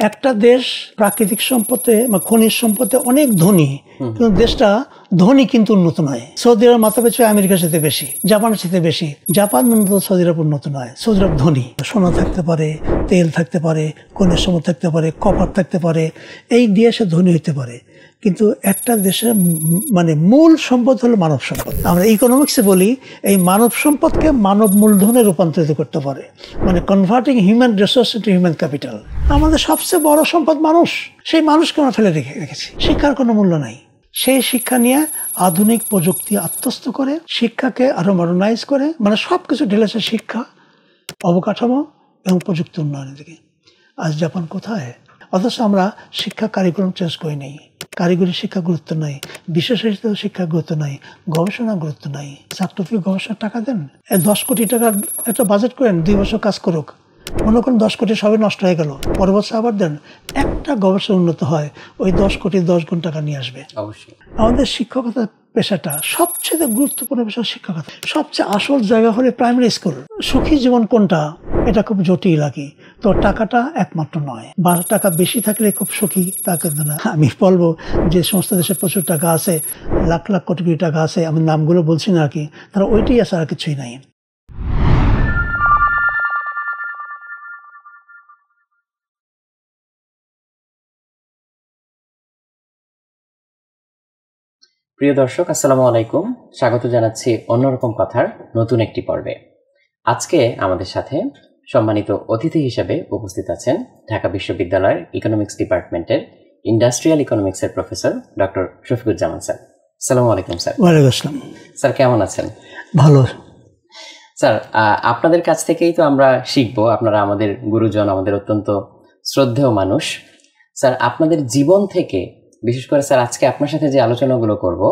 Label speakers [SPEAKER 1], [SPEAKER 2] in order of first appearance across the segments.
[SPEAKER 1] একটা দেশ প্রাকৃতিক সম্পদে বা খনিজ সম্পদে অনেক ধনী, কিন্তু দেশটা ধনী কিন্তু উন্নত নয়। সৌদি আরব মাথাপিছু আমেরিকার সাথে বেশি, জাপানের সাথে বেশি। জাপান উন্নত, সৌদি আরব উন্নত নয়। সৌদি আরব ধনী, সোনা থাকতে পারে, তেল থাকতে পারে, খনিজ সম্পদ থাকতে পারে, কপার থাকতে পারে, এই দিয়ে সে ধনী হতে পারে। কিন্তু একটা দেশের মানে মূল সম্পদ হলো মানব সম্পদ। আমরা ইকোনমিক্সে বলি এই মানব সম্পদকে মানব মূলধনে রূপান্তরিত করতে পারে, মানে converting human resource into human capital. আমাদের সবচেয়ে বড় সম্পদ মানুষ, সেই মানুষকে আমরা ফেলে রেখেছি। শিক্ষার কোনো মূল্য নাই। সেই শিক্ষা নিয়ে আধুনিক প্রযুক্তি আত্মস্থ করে, শিক্ষাকে আরো মডার্নাইজ করে, মানে সবকিছু ঢেলেছে শিক্ষা, অবকাঠামো এবং প্রযুক্তি উন্নয়নের দিকে। আজ জাপান কোথায়? অথচ আমরা শিক্ষা কারিকুলাম চেঞ্জ করে নেই। কারিগরি শিক্ষা গুরুত্ব নাই, বিশেষায়িত শিক্ষা গুরুত্ব নাই, গবেষণা গুরুত্ব নাই। ছাত্রকে গবেষণার টাকা দেন, 10 কোটি টাকার একটা বাজেট করেন, 2 বছর কাজ করুক। মনে করেন 10 কোটি সবই নষ্ট হয়ে গেল, পরের বছর আবার দেন। একটা গবেষণা উন্নত হয়, ওই 10 কোটি 10 গুণ টাকা নিয়ে আসবে। অবশ্যই আমাদের শিক্ষকতা পেশাটা সবচেয়ে গুরুত্বপূর্ণ পেশা। শিক্ষকতা সবচেয়ে আসল জায়গা হলে প্রাইমারি স্কুল। সুখী জীবন কোনটা, এটা খুব জটিল লাগে। তো টাকাটা একমাত্র নয়, 12 টাকা বেশি থাকলে খুব সুখী তা কিন্তু না। আমি বলবো যে সমস্ত দেশে প্রচুর টাকা আছে, লাখ লাখ কোটি কোটি টাকা আছে, আমি নামগুলো বলছি না আর কি, তারা ওইটাই আছে, আর কিছুই নাই।
[SPEAKER 2] প্রিয় দর্শক, আসসালামু আলাইকুম। স্বাগত জানাচ্ছি অন্যরকম কথার নতুন একটি পর্বে। আজকে আমাদের সাথে সম্মানিত অতিথি হিসেবে উপস্থিত আছেন ঢাকা বিশ্ববিদ্যালয়ের ইকোনমিক্স ডিপার্টমেন্টের ইন্ডাস্ট্রিয়াল ইকোনমিক্সের প্রফেসর ডক্টর শফিকুজ্জামান স্যার। আসসালামু আলাইকুম স্যার।
[SPEAKER 1] ওয়ালাইকুম আসসালাম।
[SPEAKER 2] স্যার কেমন আছেন?
[SPEAKER 1] ভালো
[SPEAKER 2] স্যার, আপনাদের কাছ থেকেই তো আমরা শিখবো। আপনারা আমাদের গুরুজন, আমাদের অত্যন্ত শ্রদ্ধেয় মানুষ। স্যার, আপনাদের জীবন থেকে, বিশেষ করে স্যার আজকে আপনার সাথে যে আলোচনাগুলো করব,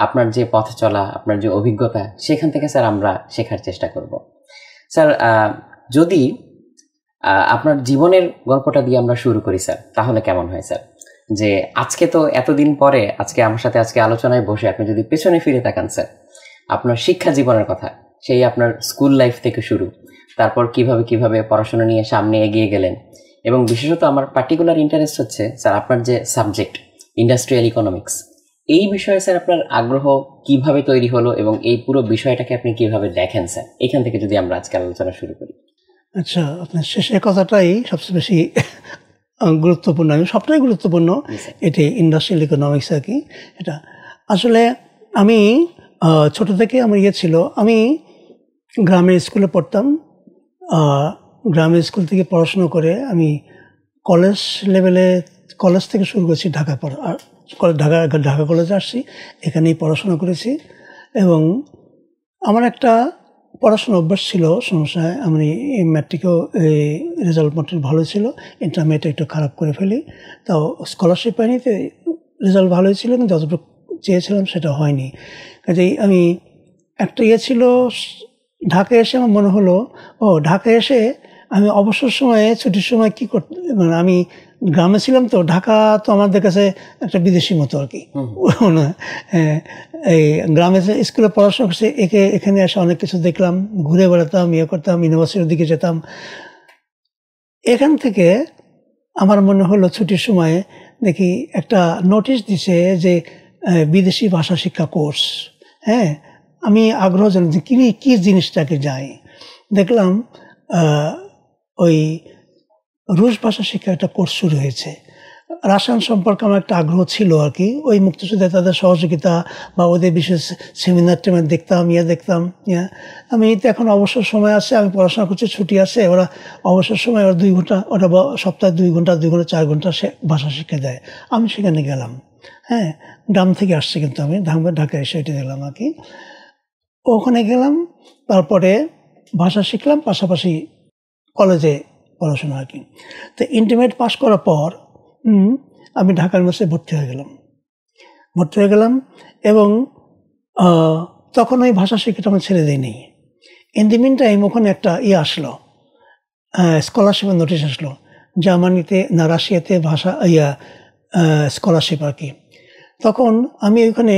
[SPEAKER 2] আপনার যে পথ চলা, আপনার যে অভিজ্ঞতা, সেখান থেকে স্যার আমরা শেখার চেষ্টা করব। স্যার, যদি আপনার জীবনের গল্পটা দিয়ে আমরা শুরু করি স্যার, তাহলে কেমন হয় স্যার? যে আজকে তো এতদিন পরে আজকে আমার সাথে আজকে আলোচনায় বসে আপনি যদি পেছনে ফিরে তাকান স্যার, আপনার শিক্ষা জীবনের কথা, সেই আপনার স্কুল লাইফ থেকে শুরু, তারপর কিভাবে কিভাবে পড়াশোনা নিয়ে সামনে এগিয়ে গেলেন, এবং বিশেষত আমার পার্টিকুলার ইন্টারেস্ট হচ্ছে স্যার আপনার যে সাবজেক্ট ইন্ডাস্ট্রিয়াল ইকোনমিক্স, এই বিষয়ে স্যার আপনার আগ্রহ কিভাবে তৈরি হলো এবং এই পুরো বিষয়টাকে আপনি কিভাবে দেখেন স্যার, এখান থেকে যদি আমরা আজকে আলোচনা শুরু করি।
[SPEAKER 1] আচ্ছা, আপনার শেষের কথাটাই সবচেয়ে বেশি গুরুত্বপূর্ণ। আমি সবটাই গুরুত্বপূর্ণ, এটি ইন্ডাস্ট্রিয়াল ইকোনমিক্স আর কি। এটা আসলে আমি ছোট থেকে আমার ছিল, আমি গ্রামের স্কুলে পড়তাম। গ্রামের স্কুল থেকে পড়াশুনো করে আমি কলেজ লেভেলে, কলেজ থেকে শুরু করেছি ঢাকা পড়া, ঢাকা কলেজে আসছি, এখানেই পড়াশোনা করেছি। এবং আমার একটা পড়াশোনা অভ্যাস ছিল, সমস্যা, আমি ম্যাট্রিকেও রেজাল্ট মোটামুটি ভালো ছিল, ইন্টারমিডিয়েটে একটু খারাপ করে ফেলি, তাও স্কলারশিপ পাইনি, তো রেজাল্ট ভালোই ছিল, কিন্তু যতটুকু চেয়েছিলাম সেটা হয়নি। কাজেই আমি একটা ছিল, ঢাকায় এসে আমার মনে হলো, ঢাকায় এসে আমি অবসর সময়ে, ছুটির সময় কী করতে, মানে আমি গ্রামে ছিলাম তো, ঢাকা তো আমাদের কাছে একটা বিদেশি মতো আর কি। এই গ্রামে স্কুলে পড়াশোনা করছে, এখানে এসে অনেক কিছু দেখলাম, ঘুরে বেড়াতাম, করতাম, ইউনিভার্সিটির দিকে যেতাম। এখান থেকে আমার মনে হলো ছুটির সময়ে দেখি একটা নোটিশ দিছে যে বিদেশি ভাষা শিক্ষা কোর্স। আমি আগ্রহ জানি যে কী জিনিসটাকে যাই, দেখলাম ওই রুশ ভাষা শিক্ষা একটা কোর্স শুরু হয়েছে। রাসায়ন সম্পর্কে আমার একটা আগ্রহ ছিল আর কি, ওই মুক্তিযুদ্ধে তাদের সহযোগিতা বা ওদের বিশেষ সেমিনার টেমিনার দেখতাম, দেখতাম। আমি তো এখন অবসর সময় আছে, আমি পড়াশোনা করছি, ছুটি আছে, ওরা অবসর সময় ওরা 2 ঘন্টা, ওরা সপ্তাহে 2 ঘন্টা 4 ঘন্টা সে ভাষা শিক্ষা দেয়। আমি সেখানে গেলাম। গ্রাম থেকে আসছি, কিন্তু আমি ঢাকায় এসে এটা দিলাম আর কি। ওখানে গেলাম, তারপরে ভাষা শিখলাম, পাশাপাশি কলেজে পড়াশোনা আর কি। তো ইন্টারমিডিয়েট পাস করার পর আমি ঢাকা ইউনিভার্সিটি ভর্তি হয়ে গেলাম এবং তখন ওই ভাষা শিক্ষাটা আমি ছেড়ে দিইনি। ইন দি মিন টাইম ওখানে একটা আসলো, স্কলারশিপের নোটিশ আসলো, জার্মানিতে না রাশিয়াতে ভাষা স্কলারশিপ আর কি। তখন আমি ওখানে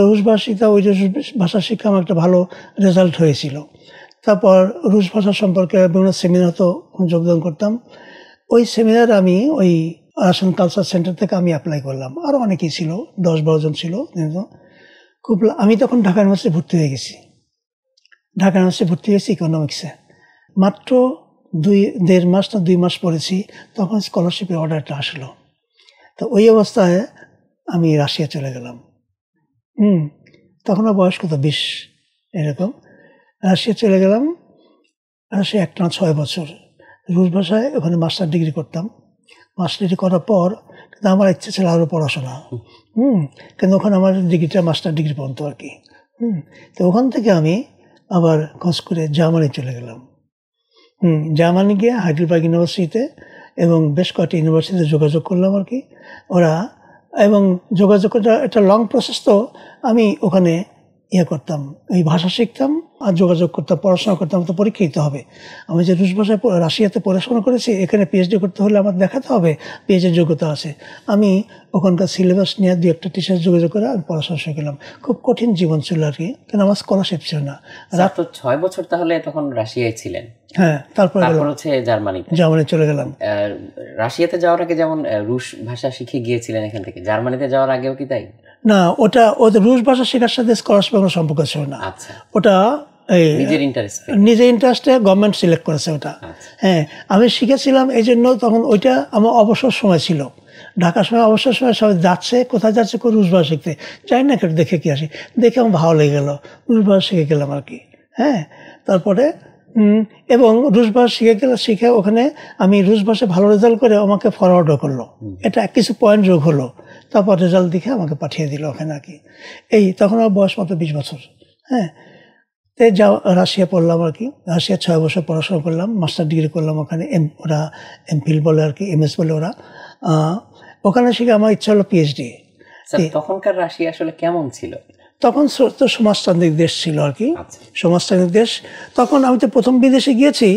[SPEAKER 1] রুশ ভাষিতা, ওই ভাষা শিক্ষা আমার একটা ভালো রেজাল্ট হয়েছিল। তারপর রুশ ভাষা সম্পর্কে বিভিন্ন সেমিনার তো যোগদান করতাম। ওই সেমিনার আমি ওই রাশিয়ান কালচার সেন্টার থেকে আমি অ্যাপ্লাই করলাম, আরও অনেকেই ছিল, 10-12 জন ছিল। খুব আমি তখন ঢাকা ইউনিভার্সিটি ভর্তি হয়ে গেছি। ঢাকা ইউনিভার্সিটি ভর্তি হয়েছি ইকোনমিক্সে। মাত্র 1.5 মাস না 2 মাস পড়েছি, তখন স্কলারশিপের অর্ডারটা আসলো। তো ওই অবস্থায় আমি রাশিয়া চলে গেলাম। তখন বয়স কত, 20 এরকম। রাশিয়া চলে গেলাম। রাশিয়া একটানা 6 বছর রুশ ভাষায় ওখানে মাস্টার ডিগ্রি করতাম। মাস্টার ডিগ্রি করার পর কিন্তু আমার ইচ্ছে ছিল আরও পড়াশোনা। কিন্তু ওখানে আমার ডিগ্রিটা মাস্টার ডিগ্রি পর্যন্ত আর কি। তো ওখান থেকে আমি আবার খোঁজ করে জার্মানি চলে গেলাম। জার্মানি গিয়ে হাইডেলবার্গ ইউনিভার্সিটিতে এবং বেশ কয়েকটি ইউনিভার্সিটিতে যোগাযোগ করলাম আর কি। ওরা এবং যোগাযোগ করতে একটা লং প্রসেস, তো আমি ওখানে করতাম, এই ভাষা শিখতাম আর যোগাযোগ করতাম, পড়াশোনা করতাম। তো পরীক্ষা দিতে হবে। আমি যে রুশ ভাষায় রাশিয়াতে পড়াশোনা করেছি, এখানে পিএইচডি করতে হলে আমার দেখাতে হবে পিএইচডির যোগ্যতা আছে। আমি ওখানকার সিলেবাস নিয়ে 2-1টা টিচার যোগাযোগ করে আমি পড়াশোনা শিখলাম। খুব কঠিন জীবন ছিল আর কি, কারণ আমার স্কলারশিপ ছিল না।
[SPEAKER 2] রাত তো 6 বছর তাহলে তখন রাশিয়ায় ছিলেন?
[SPEAKER 1] হ্যাঁ, তারপর
[SPEAKER 2] হচ্ছে জার্মানি চলে গেলাম। রাশিয়াতে যাওয়ার আগে যেমন রুশ ভাষা শিখে গিয়েছিলেন এখান থেকে, জার্মানিতে যাওয়ার আগেও কি তাই?
[SPEAKER 1] না, ওদের রুশ ভাষা শেখার সাথে স্কলারশিপ কোনো সম্পর্ক ছিল না। ওটা নিজের ইন্টারেস্টে গভর্নমেন্ট সিলেক্ট করেছে ওটা। হ্যাঁ, আমি শিখেছিলাম এই জন্য। তখন ওইটা আমার অবসর সময় ছিল, ঢাকার সময় অবসর সময় সবাই যাচ্ছে, কোথায় যাচ্ছে রুশ ভাষা শিখতে, চাই না কেটে দেখে কি আসি, দেখে আমার ভালো লেগে গেল, রুশ ভাষা শিখে গেলাম আর কি। হ্যাঁ, তারপরে এবং রুশ ভাষা শিখে ওখানে আমি রুশ ভাষা ভালো রেজাল্ট করে আমাকে ফরওয়ার্ডও করলো। এটা কিছু পয়েন্ট যোগ হলো, তারপর রেজাল্ট দেখে আমাকে পাঠিয়ে দিল ওখানে আর কি। এই তখন আমার বয়স মাত্র 20 বছর। হ্যাঁ, রাশিয়া পড়লাম আর কি। রাশিয়া 6 বছর পড়াশোনা করলাম, মাস্টার ডিগ্রি করলাম ওখানে। ওরা এমফিল বলে আর কি, এমএস বলে ওরা। ওখানে শিখে আমার ইচ্ছা হলো পিএইচডি।
[SPEAKER 2] তখনকার রাশিয়া আসলে কেমন ছিল?
[SPEAKER 1] তখন তো সমাজতান্ত্রিক দেশ ছিল আর কি, সমাজতান্ত্রিক দেশ। তখন আমি তো প্রথম বিদেশে গিয়েছি,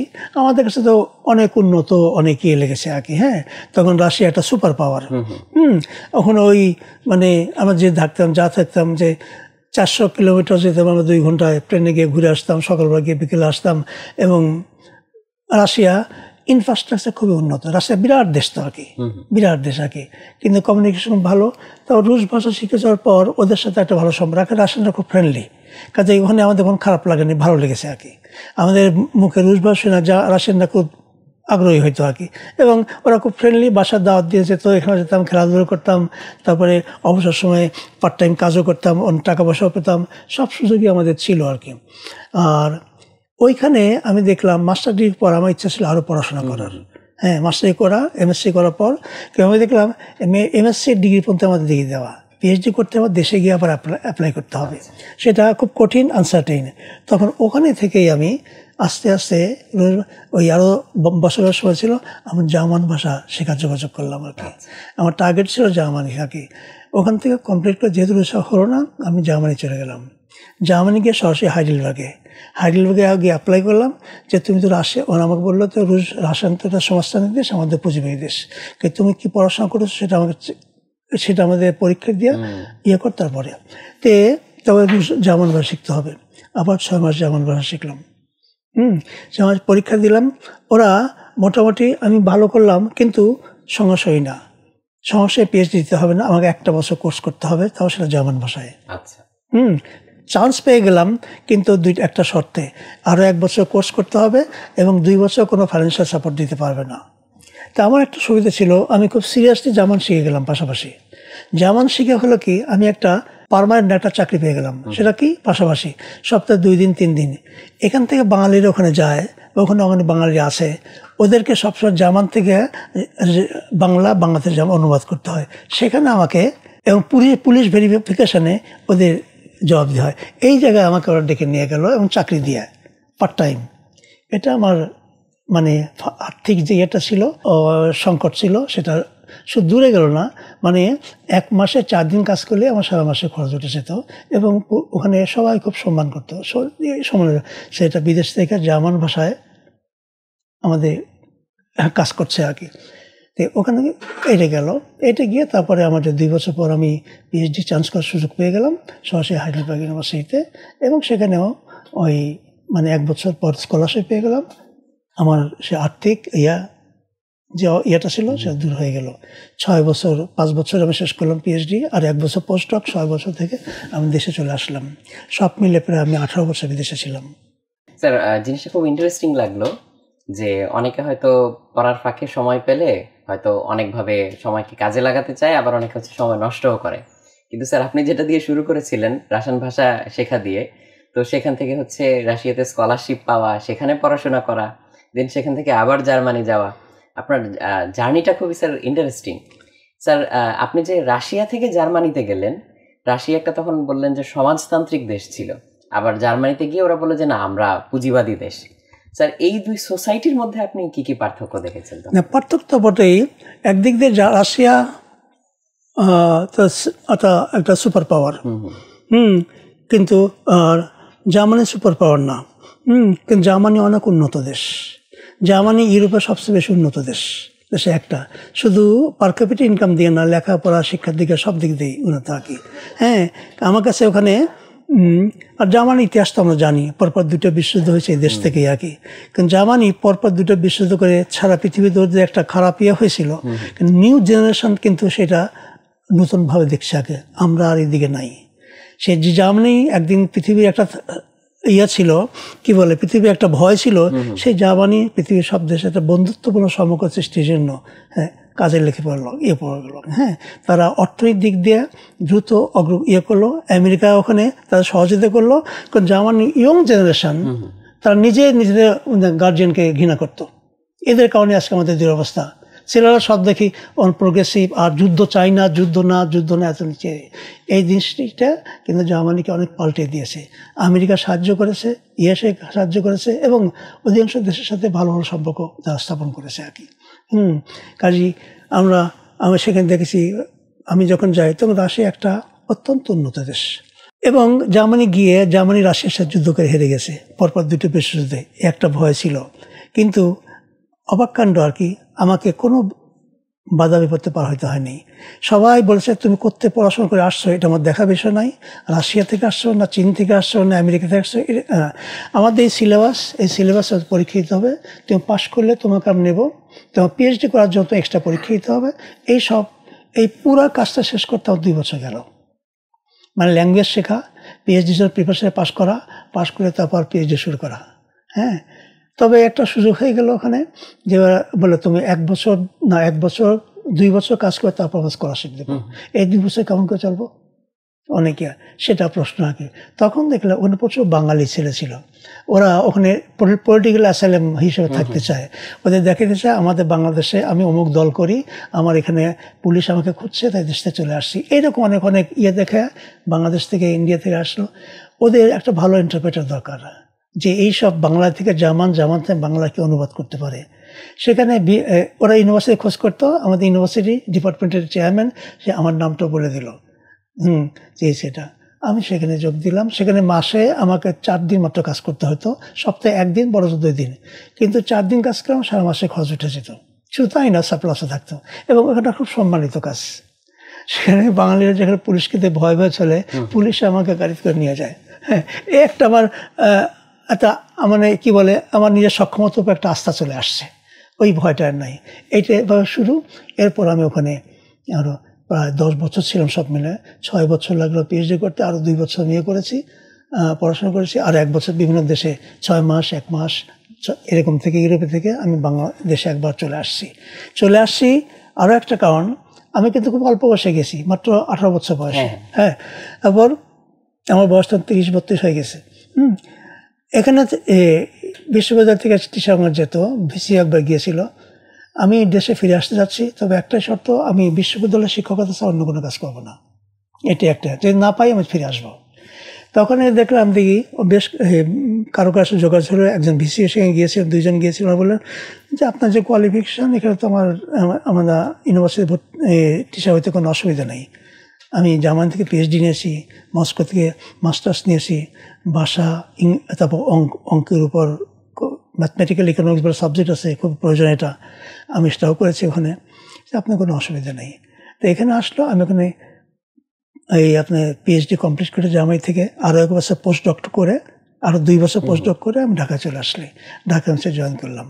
[SPEAKER 1] আমাদের কাছে তো অনেক উন্নত, অনেক ইয়ে লেগেছে আর কি। হ্যাঁ, তখন রাশিয়া একটা সুপার পাওয়ার। ওখানে ওই মানে আমরা যে থাকতাম যে 400 কিলোমিটার যেতাম আমরা 2 ঘন্টায়, ট্রেনে গিয়ে ঘুরে আসতাম, সকালবেলা গিয়ে বিকেলে আসতাম। এবং রাশিয়া ইনফ্রাস্ট্রাকচার খুবই উন্নত। রাশিয়া বিরাট দেশ তো আর কি, বিরাট দেশ আর কি, কিন্তু কমিউনিকেশন ভালো। তাও রুশ ভাষা শিখে যাওয়ার পর ওদের সাথে একটা ভালো সম্পর্ক। রাশিয়ানরা খুব ফ্রেন্ডলি, কাজে ওখানে আমাদের কোনো খারাপ লাগেনি, ভালো লেগেছে আর কি। আমাদের মুখে রুশ ভাষা না, যা রাশিয়ানরা খুব আগ্রহী হইতো আর কি। এবং ওরা খুব ফ্রেন্ডলি, বাসার দাওয়াত দিয়ে যেত, এখানে যেতাম, খেলাধুলো করতাম। তারপরে অবসর সময় পার্ট টাইম কাজও করতাম, টাকা পয়সাও পেতাম, সব সুযোগই আমাদের ছিল আর কি। আর ওইখানে আমি দেখলাম মাস্টার ডিগ্রির পর আমার ইচ্ছা ছিল আরও পড়াশোনা করার। হ্যাঁ, মাস্টারি করা, এমএসসি করার পর আমি দেখলাম এমএসসি ডিগ্রি পর্যন্ত আমাদের দিয়ে দেওয়া, পিএইচডি করতে আবার দেশে গিয়ে আবার অ্যাপ্লাই করতে হবে, সেটা খুব কঠিন, আনসার্টেইন। তখন ওখানে থেকেই আমি আস্তে আস্তে ওই আরও বছরের সময় ছিল আমার জার্মান ভাষা শেখার যোগাযোগ করলাম আর কি। আমার টার্গেট ছিল জার্মানি আর কি। ওখান থেকে কমপ্লিট করে যেহেতু হলো না, আমি জার্মানি চলে গেলাম। জার্মানি গিয়ে সরাসরি হাইডেলবার্গে গিয়ে অ্যাপ্লাই করলাম যে তুমি তো রাশিয়া। ওরা আমাকে বললো তো রাশিয়ান তো একটা সমাজতান্ত্রিক দেশ, আমাদের পুঁজিবাদী দেশ, তুমি কি পড়াশোনা করেছো সেটা আমাদের পরীক্ষা দিয়ে কর। তারপরে তবে জার্মান ভাষা শিখতে হবে। আবার 6 মাস জার্মান ভাষা শিখলাম। জার্মান পরীক্ষা দিলাম। ওরা মোটামুটি আমি ভালো করলাম, কিন্তু সমস্যাই না, সমস্যায় পিএইচডি দিতে হবে না, আমাকে 1টা বছর কোর্স করতে হবে, তাও সেটা জার্মান ভাষায়।
[SPEAKER 2] আচ্ছা।
[SPEAKER 1] চান্স পেয়ে গেলাম, কিন্তু একটা শর্তে, আরও 1 বছর কোর্স করতে হবে এবং 2 বছর কোনো ফাইন্যান্সিয়াল সাপোর্ট দিতে পারবে না। তা আমার একটা সুবিধা ছিল, আমি খুব সিরিয়াসলি জার্মান শিখে গেলাম। পাশাপাশি জার্মান শিখে হলো কি, আমি একটা পার্মানেন্ট একটা চাকরি পেয়ে গেলাম। সেটা কি, পাশাপাশি সপ্তাহে 2 দিন 3 দিন এখান থেকে বাঙালিরা ওখানে যায়, ওখানে বাঙালি আছে, ওদেরকে সবসময় জার্মান থেকে বাংলাতে অনুবাদ করতে হয়। সেখানে আমাকে এবং পুলিশ ভেরিফিকেশনে ওদের জবাব দেওয়া হয়। এই জায়গায় আমাকে ওরা ডেকে নিয়ে গেল এবং চাকরি দিয়ে পার্ট টাইম। এটা আমার মানে আর্থিক যে এটা ছিল, সংকট ছিল, সেটা শুধু দূরে গেল না, মানে 1 মাসে 4 দিন কাজ করলে আমার সারা মাসে খরচ উঠে যেত। এবং ওখানে সবাই খুব সম্মান করতো, সেটা বিদেশ থেকে জার্মান ভাষায় আমাদের কাজ করছে আর কি। তো ওখানে এটা গিয়ে তারপরে আমাদের 2 বছর পর আমি পিএইচডি চান্স করার সুযোগ পেয়ে গেলাম সরাসরি হাইডেলবার্গ ইউনিভার্সিটিতে। এবং সেখানেও ওই মানে 1 বছর পর স্কলারশিপ পেয়ে গেলাম। আমার সে আর্থিক যে ইয়েটা ছিল সেটা দূর হয়ে গেল। 5 বছর আমি শেষ করলাম পিএইচডি, আর 1 বছর পোস্ট ডক, 6 বছর থেকে আমি দেশে চলে আসলাম। সব মিলে প্রায় আমি 18 বছর বিদেশে ছিলাম।
[SPEAKER 2] স্যার, জিনিসটা খুব ইন্টারেস্টিং লাগলো যে অনেকে হয়তো পড়ার ফাঁকে সময় পেলে হয়তো অনেকভাবে সময়কে কাজে লাগাতে চায়, আবার অনেকে হচ্ছে সময় নষ্টও করে। কিন্তু স্যার, আপনি যেটা দিয়ে শুরু করেছিলেন রাশিয়ান ভাষা শেখা দিয়ে, তো সেখান থেকে হচ্ছে রাশিয়াতে স্কলারশিপ পাওয়া, সেখানে পড়াশোনা করা, দেন সেখান থেকে আবার জার্মানি যাওয়া, আপনার জার্নিটা খুবই স্যার ইন্টারেস্টিং। স্যার, আপনি যে রাশিয়া থেকে জার্মানিতে গেলেন, রাশিয়া একটা তখন বললেন যে সমাজতান্ত্রিক দেশ ছিল, আবার জার্মানিতে গিয়ে ওরা বললো যে না, আমরা পুঁজিবাদী দেশ। স্যার, এই দুই সোসাইটির মধ্যে আপনি কি কি পার্থক্য দেখেছেন?
[SPEAKER 1] পার্থক্য তো বটেই। একদিক দিয়ে রাশিয়া একটা সুপার পাওয়ার, কিন্তু জার্মানি সুপার পাওয়ার না। কিন্তু জার্মানি অনেক উন্নত দেশ। জার্মানি ইউরোপের সবচেয়ে বেশি উন্নত দেশে একটা, শুধু পার ক্যাপিটা ইনকাম দিয়ে না, লেখাপড়া, শিক্ষার দিকে, সব দিক দিয়ে উন্নত আর কি। হ্যাঁ, আমার কাছে ওখানে আর জার্মানির ইতিহাস তো আমরা জানি, পরপর 2টা বিশ্বযুদ্ধ হয়েছে এই দেশ থেকেই আর কি। কিন্তু জার্মানি পরপর 2টা বিশ্বযুদ্ধ করে সারা পৃথিবীতে যে একটা খারাপ ইয়ে হয়েছিল, কিন্তু নিউ জেনারেশন কিন্তু সেটা নতুনভাবে দেখছে আগে, আমরা আর এদিকে নাই। সে যে জার্মানি একদিন পৃথিবীর একটা ইয়ে ছিল, কি বলে, পৃথিবীর একটা ভয় ছিল, সেই জার্মানি পৃথিবীর সব দেশে একটা বন্ধুত্বপূর্ণ সম্পর্ক সৃষ্টির জন্য কাজে লেগে পড়লো, পড়লো। হ্যাঁ, তারা অর্থনৈতিক দিক দিয়ে দ্রুত করলো। আমেরিকা ওখানে তারা সহযোগিতা করলো, কারণ জার্মানি ইয়ং জেনারেশন তারা নিজেদের গার্জিয়ানকে ঘৃণা করতো। এদের কারণে আজকে আমাদের দুরবস্থা। ছেলেরা সব দেখি প্রোগ্রেসিভ, আর যুদ্ধ চাই না, যুদ্ধ না এত নিচে। এই জিনিসটা কিন্তু জার্মানিকে অনেক পাল্টে দিয়েছে। আমেরিকা সাহায্য করেছে, ইউএসএ সাহায্য করেছে, এবং অধিকাংশ দেশের সাথে ভালো ভালো সম্পর্ক তারা স্থাপন করেছে আর কি। কাজেই আমি সেখানে দেখেছি, আমি যখন যাই তখন রাশিয়া একটা অত্যন্ত উন্নত দেশ। এবং জার্মানি রাশিয়ার সাথে যুদ্ধ করে হেরে গেছে পরপর 2টা বিশ্বযুদ্ধে, একটা ভয় ছিল। কিন্তু অবাক কাণ্ড আর কি, আমাকে কোনো বাধা বিপত্তি পার হইতে হয়নি। সবাই বলেছে তুমি করতে পড়াশোনা করে আসছো, এটা আমার দেখা বিষয় নাই। রাশিয়া থেকে আসছো না, চীন থেকে আসছো না, আমেরিকা থেকে আসছো, আমাদের এই সিলেবাস পরীক্ষা দিতে হবে। তুমি পাশ করলে তোমাকে আমি নেব, তোমার পিএইচডি করার জন্য এক্সট্রা পরীক্ষা দিতে হবে। এই পুরো কাজটা শেষ করতে আমার 2 বছর গেল। মানে ল্যাঙ্গুয়েজ শেখা, পিএইচডি জন্য প্রিপারেশন পাশ করে তারপর পিএইচডি শুরু করা। হ্যাঁ, তবে একটা সুযোগ হয়ে গেল ওখানে, যে বলে তুমি 1 বছর 2 বছর কাজ করে তারপর স্কলারশিপ দেবো। এই 2 বছর কেমন করে চলবো? অনেকে সেটা প্রশ্ন আগে। তখন দেখলাম ওখানে প্রচুর বাঙালি ছেলে ছিল, ওরা ওখানে পলিটিক্যাল অ্যাসাইলাম হিসেবে থাকতে চায়। ওদের দেখাতে চায় আমাদের বাংলাদেশে আমি অমুক দল করি, আমার এখানে পুলিশ আমাকে খুঁজছে, তাই দেশ থেকে চলে আসছি। এইরকম অনেক দেখে বাংলাদেশ থেকে, ইন্ডিয়া থেকে আসলো। ওদের একটা ভালো ইন্টারপ্রেটার দরকার, যে এইসব বাংলা থেকে জার্মান থেকে বাংলাকে অনুবাদ করতে পারে। সেখানে ওরা ইউনিভার্সিটি খোঁজ করতো, আমাদের ইউনিভার্সিটি ডিপার্টমেন্টের চেয়ারম্যান সে আমার নামটা বলে দিল, সেটা আমি সেখানে যোগ দিলাম। সেখানে মাসে আমাকে 4 দিন মাত্র কাজ করতে হতো, সপ্তাহে 1 দিন, বড় 2 দিন, কিন্তু 4 দিন কাজ করলাম, সারা মাসে খরচ উঠে যেত। শুধু তাই না, সাপ্লাসও থাকতো, এবং ওখানে খুব সম্মানিত কাজ। সেখানে বাঙালিরা যেখানে পুলিশকে ভয় চলে, পুলিশ আমাকে গাড়ি করে নিয়ে যায়। হ্যাঁ, এই একটা আমার মানে কি বলে, আমার নিজের সক্ষমতার উপর একটা আস্থা চলে আসছে, ওই ভয়টা আর নাই। এইটা এভাবে শুরু। এরপর আমি ওখানে আরও প্রায় 10 বছর ছিলাম, সব মিলে 6 বছর লাগলো পিএইচডি করতে, আরও 2 বছর নিয়ে করেছি, পড়াশোনা করেছি, আর 1 বছর বিভিন্ন দেশে 6 মাস 1 মাস এরকম থেকে, ইউরোপে থেকে আমি বাংলাদেশে একবার চলে আসছি। আরও একটা কারণ, আমি কিন্তু খুব অল্প বয়সে গেছি, মাত্র 18 বছর বয়সে। হ্যাঁ, তারপর আমার বয়স তো 30-32 হয়ে গেছে। এখানে বিশ্ববিদ্যালয় থেকে টিচার যেত, ভিসি একবার গিয়েছিল। আমি দেশে ফিরে আসতে যাচ্ছি, তবে একটাই শর্ত, আমি বিশ্ববিদ্যালয়ের শিক্ষকতা ছাড়া অন্য কোনো কাজ করবো না। এটি একটা, যদি না পাই আমি ফিরে আসবো। তখন দেখলাম বেশ কারো কাছে যোগাযোগ হলো, একজন ভিসি সেখানে গিয়েছিলেন, 2 জন গিয়েছিল। বললেন যে আপনার যে কোয়ালিফিকেশান, এখানে তো আমাদের ইউনিভার্সিটি টিচার হইতে কোনো অসুবিধা নেই। আমি জার্মান থেকে পিএইচডি নিয়েছি, মস্কো থেকে মাস্টার্স নিয়েছি, ভাষা, তারপর অঙ্কের উপর ম্যাথমেটিক্যাল ইকোনমিক্স বলে সাবজেক্ট আছে, খুব প্রয়োজন এটা, আমি সেটাও করেছি ওখানে। আপনার কোনো অসুবিধা নেই। তো এখানে আসলো, আমি ওখানে আপনার পিএইচডি কমপ্লিট করে জার্মানি থেকে আরও 1 বছর পোস্ট ডক করে, আরও 2 বছর পোস্ট ডক করে আমি ঢাকা চলে আসলে, ঢাকা এমসে জয়েন করলাম।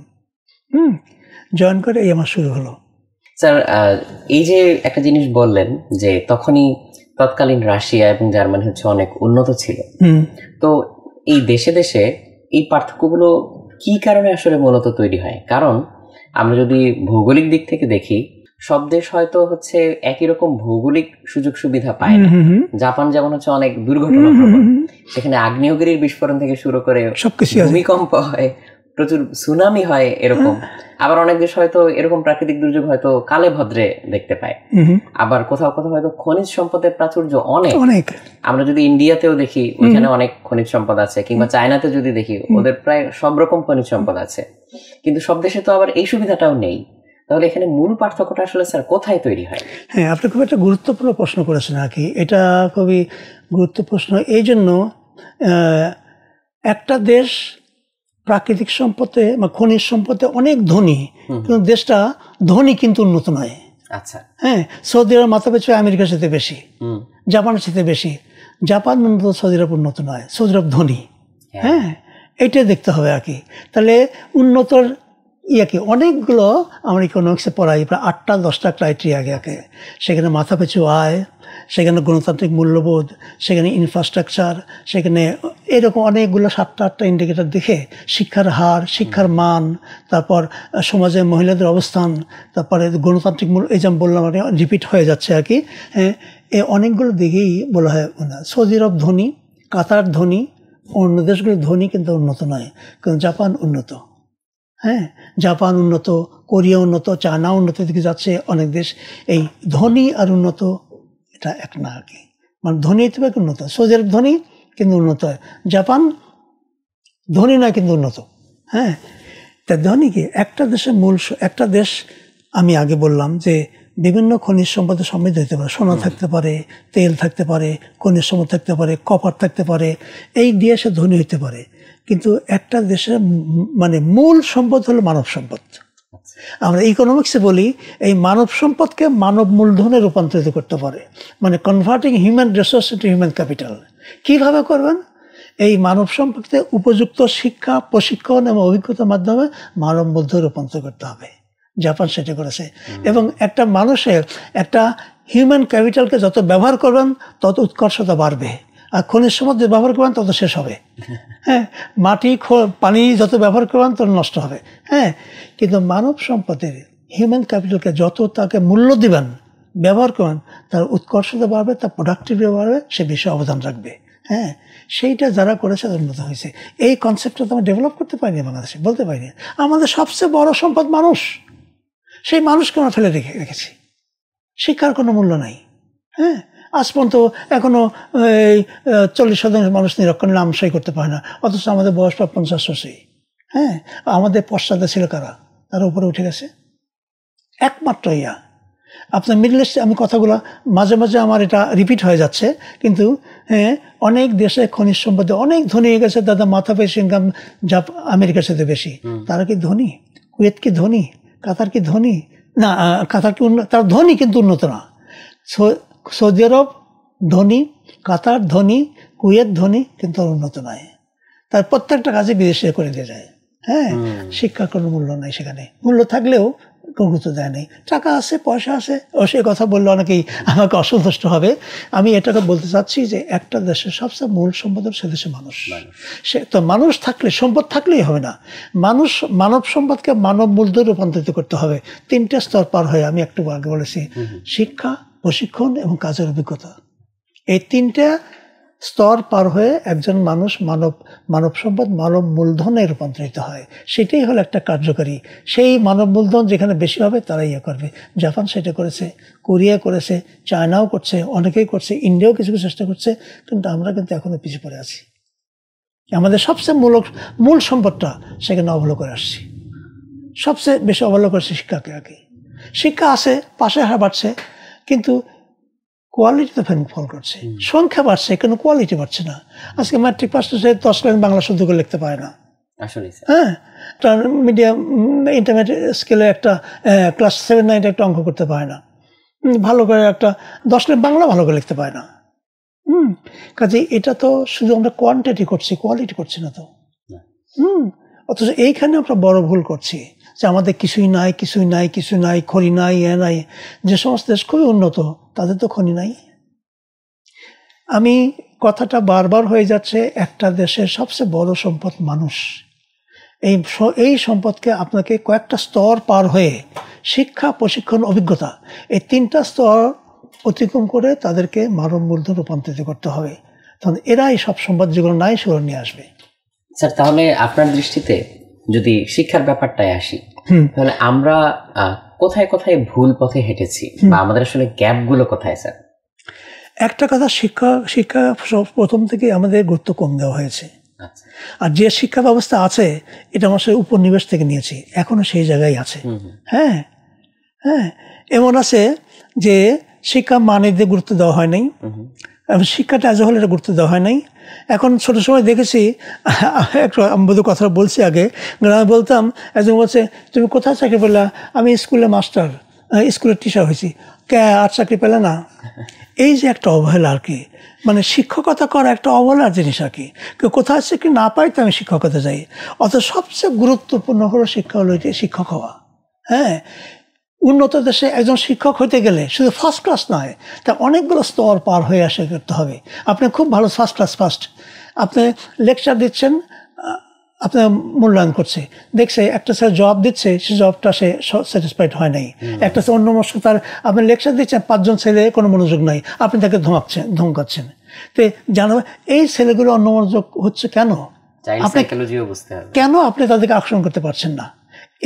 [SPEAKER 1] জয়েন করে এই আমার শুরু হলো।
[SPEAKER 2] স্যার, এই যে একটা জিনিস বললেন যে তখনই তৎকালীন রাশিয়া এবং জার্মানি হচ্ছে অনেক উন্নত ছিল, তো এই দেশে দেশে এই পার্থক্যগুলো কি কারণে আসলে মূলত তৈরি হয়? কারণ আমরা যদি ভৌগোলিক দিক থেকে দেখি, সব দেশ হয়তো হচ্ছে একই রকম ভৌগোলিক সুযোগ সুবিধা পায় না। জাপান যেমন হচ্ছে অনেক দুর্ঘটনা প্রবণ, সেখানে আগ্নেয়গিরির বিস্ফোরণ থেকে শুরু করে ভূমিকম্প হয়, প্রচুর সুনামি হয় এরকম। আবার অনেক দেশ হয়তো এরকম প্রাকৃতিক দুর্যোগ হয়তো কালে ভদ্রে দেখতে পায়। আবার কোথাও কোথাও হয়তো খনিজ সম্পদের প্রাচুর্য অনেক। আমরা যদি ইন্ডিয়াতেও দেখি, ওইখানে অনেক খনিজ সম্পদ আছে, কিংবা চায়নাতে যদি দেখি, ওদের প্রায় সব রকম খনিজ সম্পদ আছে। কিন্তু সব দেশে তো আবার এই সুবিধাটাও নেই। তাহলে এখানে মূল পার্থক্যটা আসলে স্যার কোথায় তৈরি হয়?
[SPEAKER 1] হ্যাঁ, আপনি খুব একটা গুরুত্বপূর্ণ প্রশ্ন করেছেন আর কি। এটা খুবই গুরুত্বপূর্ণ প্রশ্ন। এই জন্য একটা দেশ প্রাকৃতিক সম্পদে বা খনিজ সম্পদে অনেক ধনী, কিন্তু দেশটা ধনী কিন্তু উন্নত নয়।
[SPEAKER 2] আচ্ছা,
[SPEAKER 1] হ্যাঁ, সৌদি আরব মাথাপিছু আমেরিকার সাথে বেশি, জাপানের সাথে বেশি। জাপান উন্নত, সৌদি আরব উন্নত নয়, সৌদি আরব ধনী। হ্যাঁ, এইটাই দেখতে হবে আর কি। তাহলে উন্নতর কি অনেকগুলো আমরা ইকোনমিক্সে পড়াই, প্রায় 8-10টা ক্রাইটেরিয়া আগে। সেখানে মাথাপিছু আয়, সেখানে গণতান্ত্রিক মূল্যবোধ, সেখানে ইনফ্রাস্ট্রাকচার, সেখানে এরকম অনেকগুলো 7-8টা ইন্ডিকেটর দেখে শিক্ষার হার, শিক্ষার মান, তারপর সমাজে মহিলাদের অবস্থান, তারপরে গণতান্ত্রিক মূল্য, এই যেমন বললাম মানে রিপিট হয়ে যাচ্ছে আর কি। হ্যাঁ, এই অনেকগুলো দিকেই বলা হয়। সৌদি আরব ধনী, কাতার ধনী, অন্য দেশগুলো ধনী কিন্তু উন্নত নয়। কিন্তু জাপান উন্নত। হ্যাঁ, জাপান উন্নত, কোরিয়া উন্নত, চায়না উন্নত দিকে যাচ্ছে অনেক দেশ। এই ধনী আর উন্নত এটা এক না আর কি। মানে ধনী হতে পারে উন্নত। সৌদি আরব ধনী কিন্তু উন্নত হয়, জাপান ধনী নয় কিন্তু উন্নত। হ্যাঁ, তা ধনী কি একটা দেশের মূল, একটা দেশ আমি আগে বললাম যে বিভিন্ন খনিজ সম্পদে সমৃদ্ধ হতে পারে। সোনা থাকতে পারে, তেল থাকতে পারে, খনিজ সম্পদ থাকতে পারে, কপার থাকতে পারে, এই দিয়ে সে ধনী হতে পারে। কিন্তু একটা দেশের মানে মূল সম্পদ হলো মানব সম্পদ। আমরা ইকোনমিক্সে বলি এই মানব সম্পদকে মানব মূলধনে রূপান্তরিত করতে পারে, মানে converting human resource into human capital. কিভাবে করবেন? এই মানব সম্পদকে উপযুক্ত শিক্ষা, প্রশিক্ষণ এবং অভিজ্ঞতার মাধ্যমে মানব মূলধনে রূপান্তর করতে হবে। জাপান সেটা করেছে। এবং একটা মানুষের একটা হিউম্যান ক্যাপিটালকে যত ব্যবহার করবেন তত উৎকর্ষতা বাড়বে, আর খনিজ সম্পদ যে ব্যবহার করবেন তত শেষ হবে। হ্যাঁ, মাটি, পানি যত ব্যবহার করবেন তত নষ্ট হবে। হ্যাঁ, কিন্তু মানব সম্পদের হিউম্যান ক্যাপিটালকে যত তাকে মূল্য দিবেন, ব্যবহার করবেন, তার উৎকর্ষতা বাড়বে, তার প্রোডাক্টিভিটি বাড়বে, সে বিষয়ে অবদান রাখবে। হ্যাঁ, সেইটা যারা করেছে উন্নত হয়েছে। এই কনসেপ্টটা তো আমরা ডেভেলপ করতে পারিনি বাংলাদেশে, বলতে পারিনি। আমাদের সবচেয়ে বড় সম্পদ মানুষ, সেই মানুষকে আমরা ফেলে রেখেছি। শিক্ষার কোনো মূল্য নাই। হ্যাঁ, আজ পর্যন্ত এখনো এই 40% মানুষ নিরক্ষরের নাম সই করতে পারে না, অথচ আমাদের বয়স প্রায় 50-60। হ্যাঁ, আমাদের পশ্চাতে ছিল কারা? তারা উপরে উঠে গেছে একমাত্র ইয়া। আপনার মিডল ইস্টে আমি কথাগুলো মাঝে মাঝে আমার এটা রিপিট হয়ে যাচ্ছে, কিন্তু হ্যাঁ, অনেক দেশে খনিজ সম্পদে অনেক ধনী হয়ে গেছে, দাদা মাথা পেয়েছে ইনকাম আমেরিকার সাথে বেশি। তারা কি ধনী? কুয়েত কি ধনী? কাতার কি ধনী? না, কাতার কি তারা ধনী কিন্তু উন্নত না। সৌদি আরব ধনী, কাতার ধনী, কুয়েত ধনী, কিন্তু উন্নত নয়। তার প্রত্যেকটা কাজে বিদেশে করে দিয়ে যায়। হ্যাঁ, শিক্ষার কোনো মূল্য নাই সেখানে। মূল্য থাকলেও গুরুত্ব দেয় নেই। টাকা আছে, পয়সা আছে, ও সে কথা বললে অনেকেই আমাকে অসন্তুষ্ট হবে। আমি এটাকে বলতে চাচ্ছি যে একটা দেশের সবচেয়ে মূল সম্পদ সে দেশের মানুষ। সে তো মানুষ থাকলে, সম্পদ থাকলেই হবে না। মানুষ, মানব সম্পদকে মানব মূলধনে রূপান্তরিত করতে হবে। 3টে স্তর পার হয়ে, আমি একটু আগে বলেছি, শিক্ষা, প্রশিক্ষণ এবং কাজের অভিজ্ঞতা। এই 3টে স্তর পার হয়ে একজন মানুষ মানব সম্পদ মানব মূলধনে রূপান্তরিত হয়। সেটাই হলো একটা কার্যকারী। সেই মানব মূলধন যেখানে বেশি হবে তারাই ইয়ে করবে। জাপান সেটা করেছে, কোরিয়া করেছে, চায়নাও করছে, অনেকেই করছে, ইন্ডিয়াও কিছু কিছু চেষ্টা করছে, কিন্তু আমরা কিন্তু এখনো পিছিয়ে পড়ে আছি। আমাদের সবচেয়ে মূল সম্পদটা সেখানে অবহেলা করে আসছি। সবচেয়ে বেশি অবহেলা করছে শিক্ষাকে আগে। শিক্ষা আছে, পাশে হার বাড়ছে, কিন্তু কোয়ালিটিতে ফল করছে। সংখ্যা বাড়ছে কিন্তু কোয়ালিটি বাড়ছে না। আজকে ম্যাট্রিক পাস 10 লাইন বাংলা শুদ্ধ করে লিখতে পারে না। হ্যাঁ, মিডিয়াম ইন্টারমিডিয়েট স্কেলে একটা ক্লাস 7-9 একটা অঙ্ক করতে পারে না, ভালো করে একটা 10 লাইন বাংলা ভালো করে লিখতে পারে না। কাজে এটা তো শুধু আমরা কোয়ান্টিটি করছি, কোয়ালিটি করছি না তো। অথচ এইখানে আমরা বড় ভুল করছি। যে আমাদের কিছুই নাই, কিছুই নাই, কিছু নাই, খনি নাই, এ নাই। যে সমস্ত দেশ খুবই উন্নত তাদের তো খনি নাই। আমি কথাটা বারবার হয়ে যাচ্ছে, একটা দেশের সবচেয়ে বড় সম্পদ মানুষ। এই সম্পদকে আপনাকে কয়েকটা স্তর পার হয়ে শিক্ষা, প্রশিক্ষণ, অভিজ্ঞতা, এই 3টা স্তর অতিক্রম করে তাদেরকে মানব মূলধন রূপান্তরিত করতে হবে। তখন এরাই সব সম্পদ যেগুলো নাই সেগুলো নিয়ে আসবে।
[SPEAKER 2] স্যার, তাহলে আপনার দৃষ্টিতে যদি শিক্ষার ব্যাপারটায় আসি, তাহলে আমরা কোথায় কোথায় ভুল পথে হেঁটেছি বা আমাদের আসলে গ্যাপগুলো কোথায় স্যার?
[SPEAKER 1] একটা কথা, শিক্ষা প্রথম থেকে আমাদের গুরুত্ব কম দেওয়া হয়েছে। আর যে শিক্ষা ব্যবস্থা আছে এটা আমার উপনিবেশ থেকে নিয়েছি, এখনো সেই জায়গায় আছে। হ্যাঁ হ্যাঁ, এমন আছে যে শিক্ষা মানেদের গুরুত্ব দেওয়া হয় নাই, শিক্ষাটা আজ হলে এটা গুরুত্ব দেওয়া হয় নাই। এখন ছোট সময় দেখেছি, একটু আমি বোধহয় কথা বলছি আগে, আমি বলতাম, একজন বলছে তুমি কোথায় চাকরি পেলা? আমি স্কুলে মাস্টার, স্কুলের টিচার হয়েছি। কে আর চাকরি পেলে না? এই যে একটা অবহেলা আর কি, মানে শিক্ষকতা করা একটা অবহেলার জিনিস আর কি। কেউ কোথায় চাকরি না পাই তো আমি শিক্ষকতা যাই। অথচ সবচেয়ে গুরুত্বপূর্ণ হলো শিক্ষা, হলো এটি শিক্ষক হওয়া। হ্যাঁ, উন্নত দেশে একজন শিক্ষক হইতে গেলে শুধু ফার্স্ট ক্লাস নয়, তা অনেকগুলো স্তর পার হয়ে আসে করতে হবে। আপনি খুব ভালো ফার্স্ট ক্লাস ফার্স্ট, আপনি লেকচার দিচ্ছেন, আপনার মূল্যায়ন করছে, দেখছে একটা স্যার জবাব দিচ্ছে, সে জবাবটা সে স্যাটিসফাইড হয় নাই। একটা স্যার অন্য তার আপনি লেকচার দিচ্ছেন, 5 জন ছেলে কোনো মনোযোগ নাই, আপনি তাকে ধমকাচ্ছেন। তো জানো এই ছেলেগুলো অন্য মনোযোগ হচ্ছে কেন? আপনি কেন আপনি তাদেরকে আকর্ষণ করতে পারছেন না?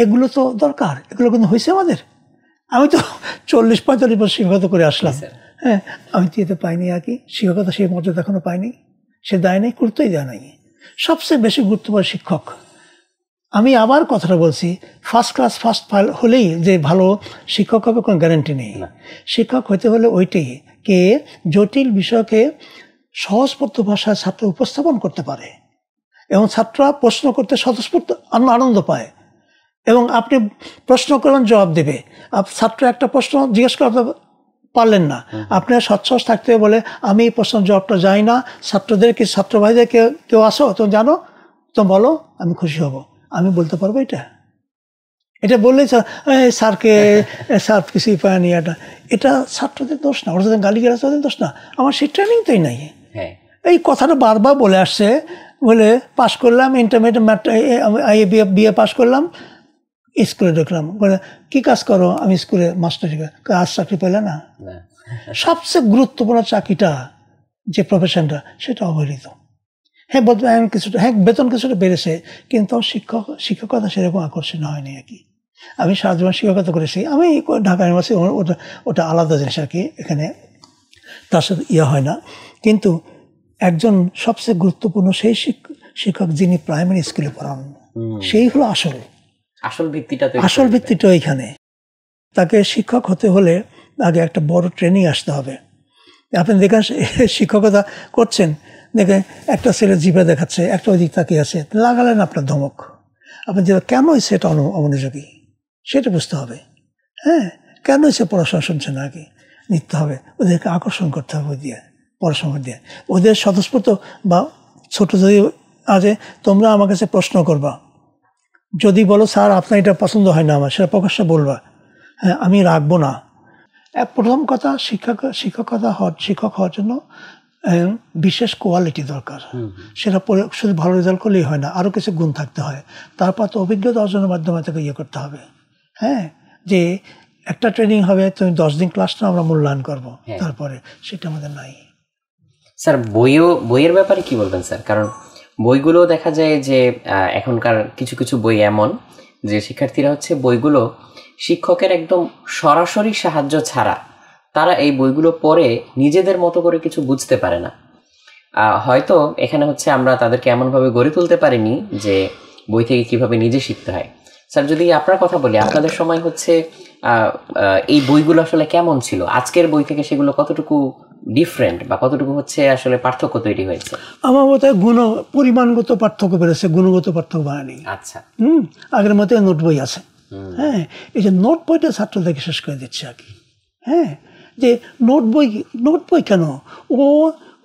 [SPEAKER 1] এগুলো তো দরকার, এগুলো কিন্তু হয়েছে আমাদের। আমি তো 40-45 বছর শিক্ষকতা করে আসলাম। হ্যাঁ, আমি তো এতে পাইনি আর কি, শিক্ষকতা সেই মর্যাদা এখনো পাইনি, সে দায় নেই, গুরুত্বই দেয় নাই। সবচেয়ে বেশি গুরুত্বপূর্ণ শিক্ষক। আমি আবার কথাটা বলছি, ফার্স্ট ক্লাস ফার্স্ট হলেই যে ভালো শিক্ষক হবে কোনো গ্যারান্টি নেই। শিক্ষক হতে হলে ওইটাই, কে জটিল বিষয়কে সহজপদ্ধ ভাষায় ছাত্র উপস্থাপন করতে পারে এবং ছাত্ররা প্রশ্ন করতে স্বতঃস্ফূর্ত আনন্দ পায়, এবং আপনি প্রশ্ন করবেন জবাব দেবে। ছাত্র একটা প্রশ্ন জিজ্ঞেস করতে পারলেন না, আপনার সৎসাহস থাকতে বলে আমি এই প্রশ্নের জবাবটা যাই না, ছাত্রদেরকে ছাত্র ভাইদের কেউ আসো তো জানো তো বলো, আমি খুশি হব। আমি বলতে পারবো এটা বললেই স্যার কিছুই পায়নি, এটা ছাত্রদের দোষ না, ওরা যাদের গালিগালাজ তাদের দোষ না, আমার সেই ট্রেনিং তোই নাই। এই কথাটা বারবার বলে আসছে, বলে পাশ করলাম ইন্টারমিডিয়েট, বিএ পাশ করলাম, স্কুলে ঢুকলাম, বলে কি কাজ করো? আমি স্কুলে মাস্টার, আজ চাকরি পেলে না। সবচেয়ে গুরুত্বপূর্ণ চাকরিটা, যে প্রফেশনটা, সেটা অবহেলিত। হ্যাঁ, কিছুটা, হ্যাঁ বেতন কিছুটা বেড়েছে, কিন্তু শিক্ষকতা সেরকম আকর্ষণীয় হয়নি আর কি। আমি সারা জীবন শিক্ষকতা করেছি, আমি ঢাকা ইউনিভার্সিটি, ওটা আলাদা জিনিস আর কি, এখানে তার সাথে হয় না। কিন্তু একজন সবচেয়ে গুরুত্বপূর্ণ সেই শিক্ষক যিনি প্রাইমারি স্কুলে পড়ান, সেই হলো আসল ভিত্তিটা এখানে। তাকে শিক্ষক হতে হলে আগে একটা বড় ট্রেনিং আসতে হবে। আপনি দেখেন শিক্ষকতা করছেন, দেখে একটা ছেলে জিভে দেখাচ্ছে, একটা ওই দিক তাকিয়ে আছে, লাগালেন আপনার ধমক। আপনি যেটা কেন সেটা অমনোযোগী সেটা বুঝতে হবে। হ্যাঁ, কেন সে পড়াশোনা শুনছে না আগে নিতে হবে, ওদেরকে আকর্ষণ করতে হবে ওই দিয়ে, পড়াশোনা দিয়ে ওদের স্বতঃস্ফূর্ত। বা ছোট যদি আছে, তোমরা আমার কাছে প্রশ্ন করবা, যদি বলো স্যার আপনার এটা পছন্দ হয় না আমার, সেটা প্রকাশ্যে বলবা, হ্যাঁ আমি রাখবো না। প্রথম কথা, শিক্ষক হওয়ার জন্য বিশেষ কোয়ালিটি দরকার। সেটা শুধু ভালো রেজাল্ট করলেই হয় না, আরও কিছু গুণ থাকতে হয়। তারপর তো অভিজ্ঞতা অর্জনের মাধ্যমে তাকে করতে হবে। হ্যাঁ, যে একটা ট্রেনিং হবে, তুমি 10 দিন ক্লাসটা আমরা মূল্যায়ন করবো, তারপরে সেটা আমাদের নাই।
[SPEAKER 2] স্যার, বইয়ের ব্যাপারে কি বলবেন স্যার? কারণ বইগুলো দেখা যায় যে এখনকার কিছু কিছু বই এমন যে শিক্ষার্থীরা হচ্ছে বইগুলো শিক্ষকের একদম সরাসরি সাহায্য ছাড়া তারা এই বইগুলো পড়ে নিজেদের মতো করে কিছু বুঝতে পারে না। হয়তো এখানে হচ্ছে আমরা তাদেরকে এমনভাবে গড়ে তুলতে পারিনি যে বই থেকে কিভাবে নিজে শিখতে হয়। স্যার, যদি আপনার কথা বলি, আপনাদের সময় হচ্ছে এই বইগুলো আসলে কেমন ছিল? আজকের বই থেকে সেগুলো কতটুকু ডিফারেন্ট বা কতটুকু হচ্ছে আসলে পার্থক্য তৈরি হয়েছে?
[SPEAKER 1] আমার মতে পরিমাণগত পার্থক্য বেড়েছে, গুণগত পার্থক্য বাড়েনি।
[SPEAKER 2] আচ্ছা,
[SPEAKER 1] আগের মতো নোট বই আছে। হ্যাঁ, এই যে নোট বইটা ছাত্রদেরকে শেষ করে দিচ্ছে আর কি। হ্যাঁ, যে নোট বই কেন?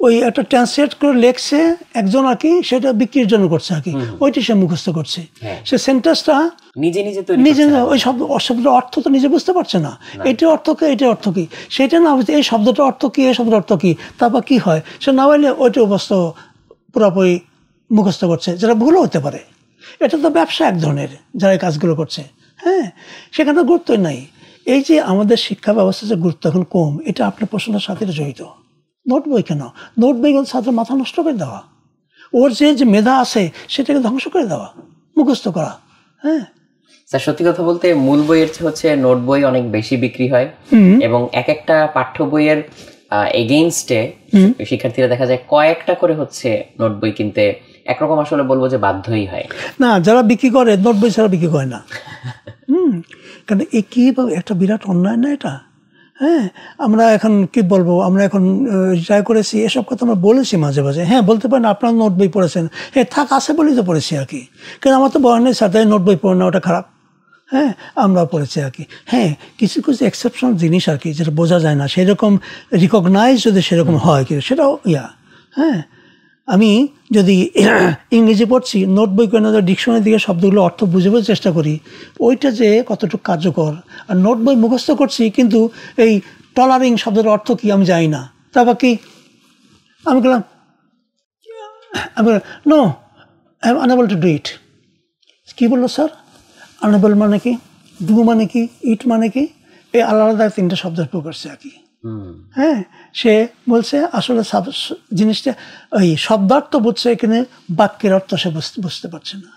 [SPEAKER 1] ওই একটা ট্রান্সলেট করে লেখছে একজন আর কি, সেটা বিক্রির জন্য করছে আর কি, ওইটি সে মুখস্থ করছে। সে সেন্টেন্সটা
[SPEAKER 2] নিজে
[SPEAKER 1] নিজে ওই শব্দের অর্থ তো নিজে বুঝতে পারছে না, এটি অর্থ কি এটি অর্থ কি, সেটা না বুঝতে এই শব্দটা অর্থ কি এই শব্দের অর্থ কি, তারপর কি হয় সে না হইলে ওইটা পুরোপুরি মুখস্থ করছে, যেটা ভুলও হতে পারে। এটা তো ব্যবসা এক ধরনের যারা এই কাজগুলো করছে। হ্যাঁ, সেখানে গুরুত্বই নাই। এই যে আমাদের শিক্ষা ব্যবস্থার যে গুরুত্ব এখন কম, এটা আপনার প্রশ্নের সাথে জড়িত। নোট বই কেন? নোট বই ছাত্রের মাথা নষ্ট করে দেওয়া, ওর যে মেধা আছে সেটাকে ধ্বংস করে দেওয়া, মুখস্থ করা। হ্যাঁ
[SPEAKER 2] স্যার, সত্যি কথা বলতে মূল বইয়ের হচ্ছে নোট বই অনেক বেশি বিক্রি হয়, এবং এক একটা পাঠ্য বইয়ের এগেইনস্টে শিক্ষার্থীরা দেখা যায় কয়েকটা করে হচ্ছে নোট বই কিনতে একরকম আসলে বলবো যে বাধ্যই হয়।
[SPEAKER 1] না, যারা বিক্রি করে নোট বই ছাড়া বিক্রি করে না। কারণ এই কি একটা বিরাট অন্যায় না এটা? হ্যাঁ, আমরা এখন কি বলবো, আমরা এখন ট্রাই করেছি এসব কথা আমরা বলেছি মাঝে মাঝে। হ্যাঁ, বলতে পারেন আপনার নোট বই পড়েছেন, হ্যাঁ থাক আছে বলেই তো পড়েছি আর কি, কারণ আমার তো বয়নের সাথে নোট বই পড়ে না ওটা খারাপ। হ্যাঁ, আমরা পড়েছি আর কি। হ্যাঁ, কিছু কিছু এক্সেপশনাল জিনিস আর কি যেটা বোঝা যায় না, সেরকম রিকগনাইজ যদি সেরকম হয় কি সেটাও হ্যাঁ, আমি যদি ইংরেজি পড়ছি, নোট বই করে ডিকশনারি দিকে শব্দগুলো অর্থ বুঝে চেষ্টা করি, ওইটা যে কতটুকু কার্যকর। আর নোট বই মুখস্থ করছি কিন্তু এই টলারিং শব্দের অর্থ কি আমি জানি না, তারপর কি আমি বললাম no I am unable to do it. কী বললো স্যার? আনএবল মানে কি, ডু মানে কি, ইট মানে কি, এই আলাদা তিনটা শব্দের প্রয়োগ করছে আর কি। হ্যাঁ, সে বলছে আসলে জিনিসটা ওই শব্দার্থ বুঝছে, এখানে বাক্যের অর্থ সে বুঝতে পারছে না।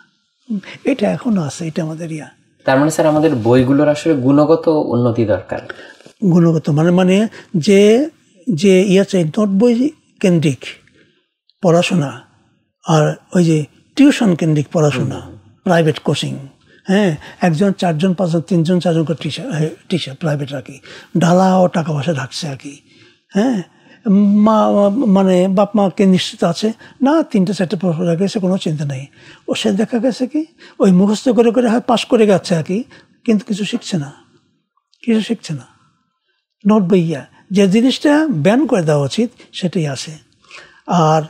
[SPEAKER 1] এটা এখনো আছে, এটা আমাদের
[SPEAKER 2] তার মানে স্যার আমাদের বইগুলোর আসলে গুণগত উন্নতি দরকার।
[SPEAKER 1] গুণগত মানে যে যে নোট বই কেন্দ্রিক পড়াশোনা আর ওই যে টিউশন কেন্দ্রিক পড়াশোনা, প্রাইভেট কোচিং। হ্যাঁ, একজন 4 জন 5 জন 3 জন 4 জন করে টিচার প্রাইভেট আর কি, ঢালা ও টাকা পয়সা ঢাকছে আর কি। হ্যাঁ, মানে বাপ মাকে নিশ্চিত আছে না, 3-4টে পড়া গেছে, কোনো চিন্তা নেই। ও সে দেখা গেছে কি ওই মুখস্থ করে করে হয় পাশ করে গেছে আর কি, কিন্তু কিছু শিখছে না। নোট বইয়া যে জিনিসটা ব্যান করে দেওয়া উচিত সেটাই আছে। আর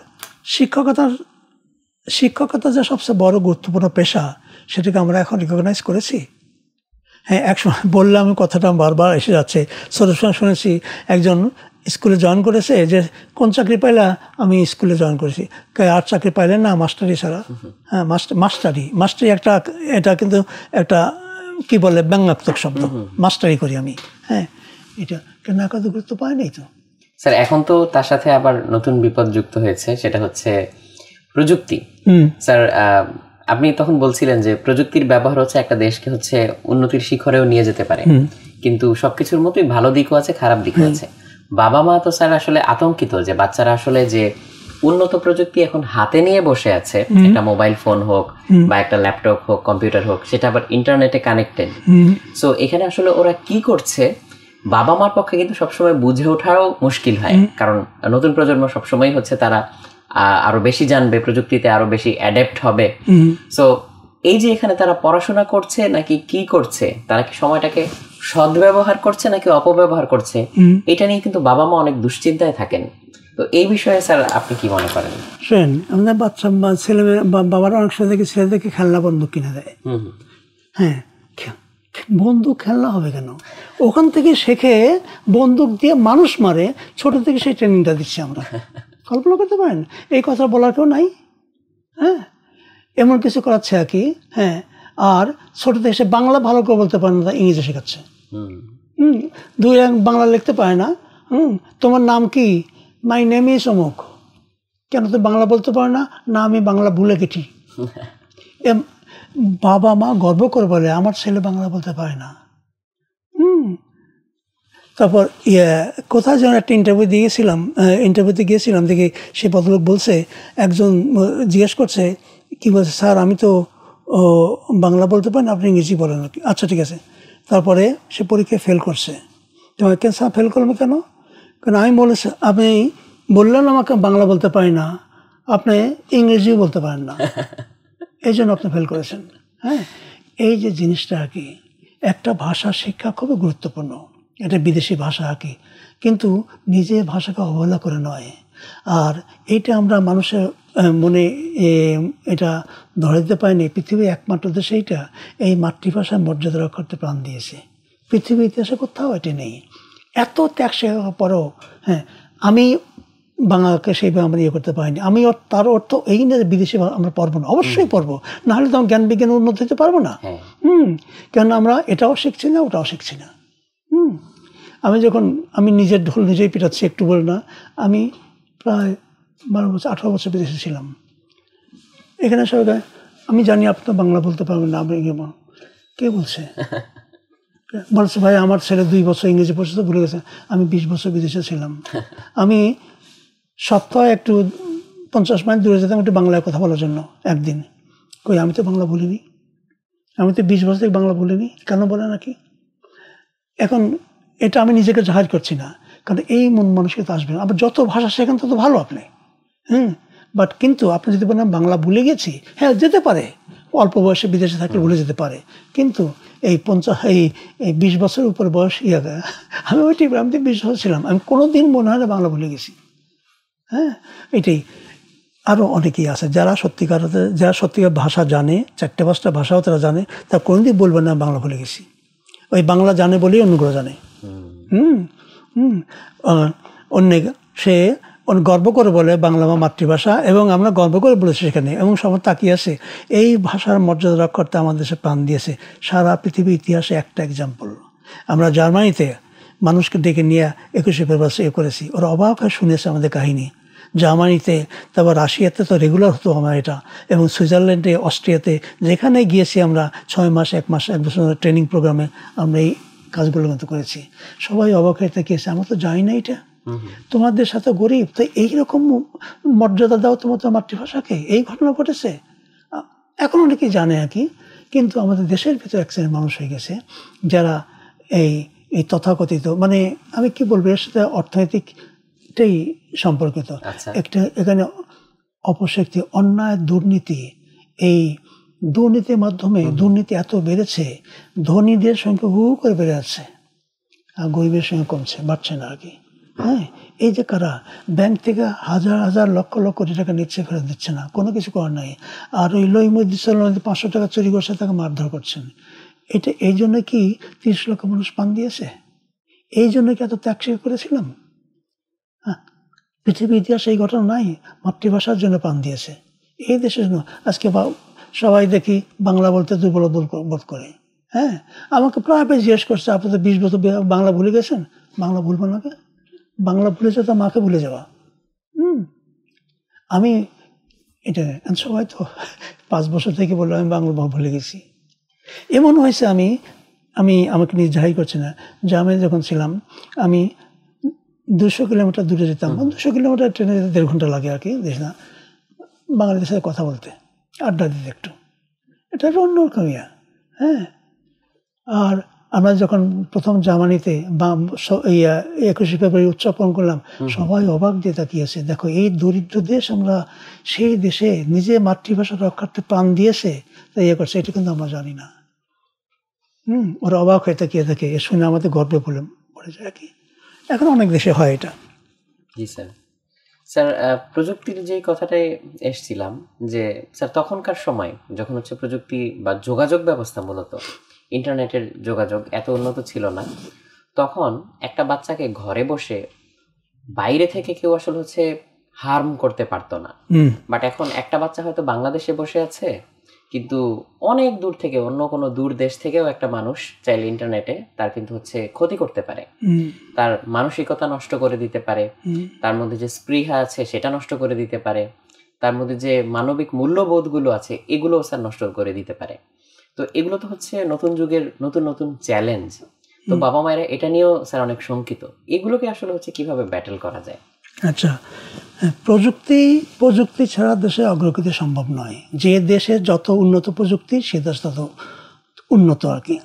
[SPEAKER 1] শিক্ষকতা যে সবচেয়ে বড় গুরুত্বপূর্ণ পেশা, সেটাকে আমরা এখন রিকগনাইজ করেছি। হ্যাঁ, একসময় বললে আমি কথাটা বারবার এসে যাচ্ছে, ছোটো সময় শুনেছি একজন স্কুলে জয়েন করেছে যে কোন চাকরি পাইলা, আমি স্কুলে জয়েন করেছি। আর চাকরি পাইলেন না? মাস্টারি ছাড়া। হ্যাঁ, মাস্টারি একটা, এটা কিন্তু একটা কি বলে ব্যঙ্গাত্মক শব্দ, মাস্টারি করি আমি। হ্যাঁ, এটা কেন এত গুরুত্ব পায় নাই তো
[SPEAKER 2] স্যার। এখন তো তার সাথে আবার নতুন বিপদ যুক্ত হয়েছে, সেটা হচ্ছে প্রযুক্তি। স্যার, আপনি তখন বলছিলেন যে প্রযুক্তির ব্যবহার হচ্ছে একটা দেশকে হচ্ছে উন্নতির শিখরেও নিয়ে যেতে পারে, কিন্তু সবকিছুর মতোই ভালো দিকও আছে, খারাপ দিকও আছে। বাবা মা তো স্যার আসলে আতঙ্কিত যে বাচ্চারা আসলে যে উন্নত প্রযুক্তি এখন হাতে নিয়ে বসে আছে, একটা মোবাইল ফোন হোক বা একটা ল্যাপটপ হোক, কম্পিউটার হোক, সেটা আবার ইন্টারনেটে কানেক্টেড। সো এখানে আসলে ওরা কি করছে বাবা মার পক্ষে কিন্তু সবসময় বুঝে ওঠাও মুশকিল হয়, কারণ নতুন প্রজন্ম সবসময় হচ্ছে তারা আরো বেশি জানবে, প্রযুক্তিতে আরো বেশি অ্যাডাপ্ট হবে। সো এই যে এখানে তারা পড়াশোনা করছে নাকি কি করছে, তারা কি সময়টাকে সদ্ব্যবহার করছে নাকি অপব্যবহার করছে, এটা নিয়ে কিন্তু বাবা মা অনেক দুশ্চিন্তায় থাকেন। তো এই বিষয়ে স্যার আপনি কি মনে করেন?
[SPEAKER 1] শোনেন, আমাদের বাচ্চা ছেলে বাবারা অনেক সময় দেখি ছেলেদেরকে খেলনা বন্দুক কিনে দেয়। হ্যাঁ, বন্দুক খেলনা হবে কেন? ওখান থেকে শেখে বন্দুক দিয়ে মানুষ মারে, ছোট থেকে সেই ট্রেনিংটা দিচ্ছি আমরা। কল্পনা করতে পারেন? এই কথা বলার কেউ নাই। হ্যাঁ, এমন কিছু করাচ্ছে আর কি। হ্যাঁ, আর ছোট থেকে সে বাংলা ভালো করে বলতে পারে না, ইংরেজি শেখাচ্ছে। দুই বাংলা লিখতে পারে না। তোমার নাম কি? মাই নেম ইজ অমুক। কেন তুমি বাংলা বলতে পারো না? না, আমি বাংলা ভুলে গেছি। বাবা মা গর্ব করে বলে আমার ছেলে বাংলা বলতে পারে না। তারপর কোথায় যেন একটা ইন্টারভিউতে গিয়েছিলাম, দেখি সে ভদ্রলোক বলছে, একজন জিজ্ঞেস করছে, কি বলছে, স্যার আমি তো বাংলা বলতে পারি না, আপনি ইংরেজি বলেন আর কি। আচ্ছা ঠিক আছে। তারপরে সে পরীক্ষায় ফেল করছে। কেন স্যার ফেল করলাম কেন? কারণ আমি বলেছি, আপনি বললেন আমাকে বাংলা বলতে পারি না, আপনি ইংরেজিও বলতে পারেন না, এই জন্য আপনি ফেল করেছেন। হ্যাঁ, এই যে জিনিসটা আর কি, একটা ভাষা শিক্ষা খুবই গুরুত্বপূর্ণ, এটা বিদেশি ভাষা আর কি, কিন্তু নিজের ভাষাকে অবহেলা করে নয়। আর এইটা আমরা মানুষের মনে এটা ধরে দিতে পারিনি। পৃথিবীর একমাত্র দেশে এইটা এই মাতৃভাষার মর্যাদা রক্ষা করতে প্রাণ দিয়েছে। পৃথিবীর ইতিহাসে কোথাও এটি নেই। এত ত্যাগ শেখার পরেও হ্যাঁ আমি বাংলাকে সেইভাবে আমরা ইয়ে করতে পারিনি। আমি তার অর্থ এই না যে বিদেশি আমরা পারবো না, অবশ্যই পারবো, নাহলে তো আমরা জ্ঞান বিজ্ঞান উন্নত হতে পারবো না। কেন আমরা এটাও শিখছি না ওটাও শিখছি না। আমি নিজের ঢোল নিজেই পিটাচ্ছি, একটু বলে না। আমি প্রায় 12 বছর 18 বছর বিদেশে ছিলাম। এখানে সবাই আমি জানি আপনার বাংলা বলতে পারবেন না, আমি কে বলছে বলছে ভাই আমার ছেলে 2 বছর ইংরেজি পড়ছে তো ভুলে গেছে। আমি 20 বছর বিদেশে ছিলাম। আমি সপ্তাহে একটু 50 মাইল দূরে যেতাম একটু বাংলায় কথা বলার জন্য একদিন। কই আমি তো বাংলা বলিনি, আমি তো 20 বছর থেকে বাংলা বলিনি, কেন বলে নাকি? এখন এটা আমি নিজেকে জাহির করছি না, কারণ এই মন মানসিকতা আসবে না। আবার যত ভাষা শেখেন তত ভালো আপনি, বাট কিন্তু আপনি যদি বলেন বাংলা ভুলে গেছি, হ্যাঁ যেতে পারে, অল্প বয়সে বিদেশে থাকলে ভুলে যেতে পারে, কিন্তু এই 20 বছরের উপর বয়স আমি ওইটি আমি 20 বছর ছিলাম, আমি কোনোদিন মনে হয় না বাংলা ভুলে গেছি। হ্যাঁ এটাই। আরও অনেকেই আছে যারা সত্যিকার ভাষা জানে, 4-5টা ভাষাও তারা জানে, তা কোনোদিন বলবে না বাংলা ভুলে গেছি। ওই বাংলা জানে বলেই অন্যগুলো জানে। সে গর্ব করে বলে বাংলা আমার মাতৃভাষা, এবং আমরা গর্ব করে বলেছি সেখানে, এবং সবার তাকিয়ে আছে। এই ভাষার মর্যাদা রক্ষা করতে আমাদের দেশে প্রাণ দিয়েছে সারা পৃথিবীর ইতিহাসে। একটা এক্সাম্পল, আমরা জার্মানিতে মানুষকে ডেকে নিয়ে 21শে ফেব্রুয়ারি করেছি, ওরা অবাক হয়ে শুনেছে আমাদের কাহিনী। জার্মানিতে, তারপর রাশিয়াতে তো রেগুলার হতো আমার এটা, এবং সুইজারল্যান্ডে, অস্ট্রিয়াতে যেখানে গিয়েছি আমরা 6 মাস 1 মাস 1 বছর ট্রেনিং প্রোগ্রামে আমরা এই কাজগুলো কিন্তু করেছি। সবাই অবাক হয়ে তাকিয়েছে, আমরা তো জানি না এটা, তোমাদের সাথে গরিব, তো এইরকম মর্যাদা দাও তোমার মাতৃভাষাকে। এই ঘটনা ঘটেছে, এখন অনেকেই জানে আর কি, কিন্তু আমাদের দেশের ভিতরে এক শ্রেণীর মানুষ হয়ে গেছে যারা এই তথাকথিত, মানে আমি কি বলবো, এর সাথে অর্থনৈতিকটাই সম্পর্কিত। একটা এখানে অপশক্তি, অন্যায়, দুর্নীতি, এই দুর্নীতির মাধ্যমে দুর্নীতি এত বেড়েছে, ধনীদের সংখ্যা হু করে বেড়ে যাচ্ছে আর গরিবের সংখ্যা কমছে, বাড়ছে না আর কি। হ্যাঁ এই যে কারা ব্যাংক থেকে হাজার হাজার লক্ষ লক্ষ কোটি টাকা নিচ্ছে, ফেরত দিচ্ছে না, কোনো কিছু করার নাই। আর ওই লইমুদ্দিন 500 টাকা চুরি করছে, তাকে মারধর করছেন। এটা এই জন্য কি 30 লক্ষ মানুষ প্রাণ দিয়েছে? এই জন্য কি এত ত্যাগ স্বীকার করেছিলাম? হ্যাঁ পৃথিবীর ইতিহাসে এই ঘটনা নাই, মাতৃভাষার জন্য প্রাণ দিয়েছে এই দেশের জন্য। আজকে সবাই দেখি বাংলা বলতে দুর্বল বোধ করে। হ্যাঁ আমাকে প্রায় জিজ্ঞেস করছে, আপনি তো 20 বছর বাংলা ভুলে গেছেন। বাংলা ভুলবো না, বাংলা ভুলে যেত মাকে ভুলে যাওয়া। আমি এটা সবাই তো 5 বছর থেকে বললো আমি বাংলা ভুলে গেছি। এমন হয়েছে আমাকে নিজ জাহির করছি না, যে আমি যখন ছিলাম আমি 200 কিলোমিটার দূরে যেতাম, 200 কিলোমিটার ট্রেনে যেতে 1.5 ঘন্টা লাগে আর কি, দেশ না বাংলাদেশের সাথে কথা বলতে, আড্ডা দিতে একটু, এটা একটা অন্যরকম ইয়া। হ্যাঁ আর আমরা যখন প্রথম জার্মানিতে 21শে ফেব্রুয়ারি উদযাপন করলাম, সবাই অবাক দিয়ে তাকিয়েছে, দেখো এই দরিদ্র দেশ, আমরা সেই দেশে নিজে মাতৃভাষা রক্ষার্থে প্রাণ দিয়েছে, তাই ইয়ে করছে, এটা কিন্তু আমরা জানি না। ওরা অবাক হয়ে তাকিয়ে থাকে, এ শুনে আমাদের গর্বে পড়ে যায় কি। এখন অনেক দেশে হয় এটা।
[SPEAKER 2] জি স্যার। স্যার প্রযুক্তির যে কথাটাই এসছিলাম, যে স্যার তখনকার সময় যখন হচ্ছে প্রযুক্তি বা যোগাযোগ ব্যবস্থা, মূলত ইন্টারনেটের যোগাযোগ এত উন্নত ছিল না, তখন একটা বাচ্চাকে ঘরে বসে বাইরে থেকে কেউ আসলে হচ্ছে হার্ম করতে পারতো না। বাট এখন একটা বাচ্চা হয়তো বাংলাদেশে বসে আছে, কিন্তু অনেক দূর থেকে, অন্য কোনো দূর দেশ থেকেও একটা মানুষ চাইলে ইন্টারনেটে তার কিন্তু হচ্ছে ক্ষতি করতে পারে, তার মানসিকতা নষ্ট করে দিতে পারে, তার মধ্যে যে স্পৃহা আছে সেটা নষ্ট করে দিতে পারে, তার মধ্যে যে মানবিক মূল্যবোধগুলো আছে এগুলো স্যার নষ্ট করে দিতে পারে। তো এগুলো তো হচ্ছে নতুন যুগের নতুন নতুন চ্যালেঞ্জ। তো বাবা মায়েরা এটা নিয়েও স্যার অনেক শঙ্কিত, এগুলোকে আসলে হচ্ছে কিভাবে ব্যাটেল করা যায়?
[SPEAKER 1] আচ্ছা, প্রযুক্তি ছাড়া দেশে অগ্রগতি সম্ভব নয়। যে দেশে যত উন্নত প্রযুক্তি, সে দেশ তত উন্নত আর কি।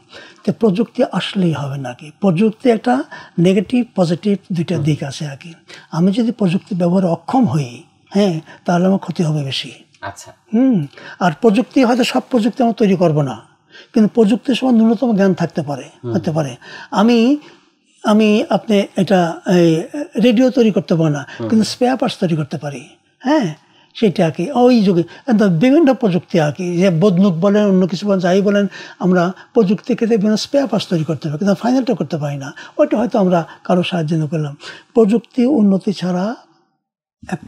[SPEAKER 1] তো প্রযুক্তি আসলেই হবে না কি, প্রযুক্তি একটা নেগেটিভ পজিটিভ দুইটা দিক আছে আর কি। আমি যদি প্রযুক্তি ব্যবহারে অক্ষম হই, হ্যাঁ, তাহলে আমার ক্ষতি হবে বেশি।
[SPEAKER 2] আচ্ছা।
[SPEAKER 1] আর প্রযুক্তি হয়তো সব প্রযুক্তি আমরা তৈরি করবো না, কিন্তু প্রযুক্তির সময় ন্যূনতম জ্ঞান থাকতে পারে, হতে পারে। আমি আমি আপনি এটা রেডিও তৈরি করতে পারি না, কিন্তু স্পেয়ার পার্টস তৈরি করতে পারি। হ্যাঁ, সেটা আর কি ওই যুগে বিভিন্ন প্রযুক্তি আর কি, যে বদনুক বলেন, অন্য কিছু বলেন, যাই বলেন, আমরা প্রযুক্তি ক্ষেত্রে বিভিন্ন স্পেয়ার পার্টস তৈরি করতে পারি, কিন্তু ফাইনালটা করতে পারি না। ওইটা হয়তো আমরা কারো সাহায্য না করলাম। প্রযুক্তি উন্নতি ছাড়া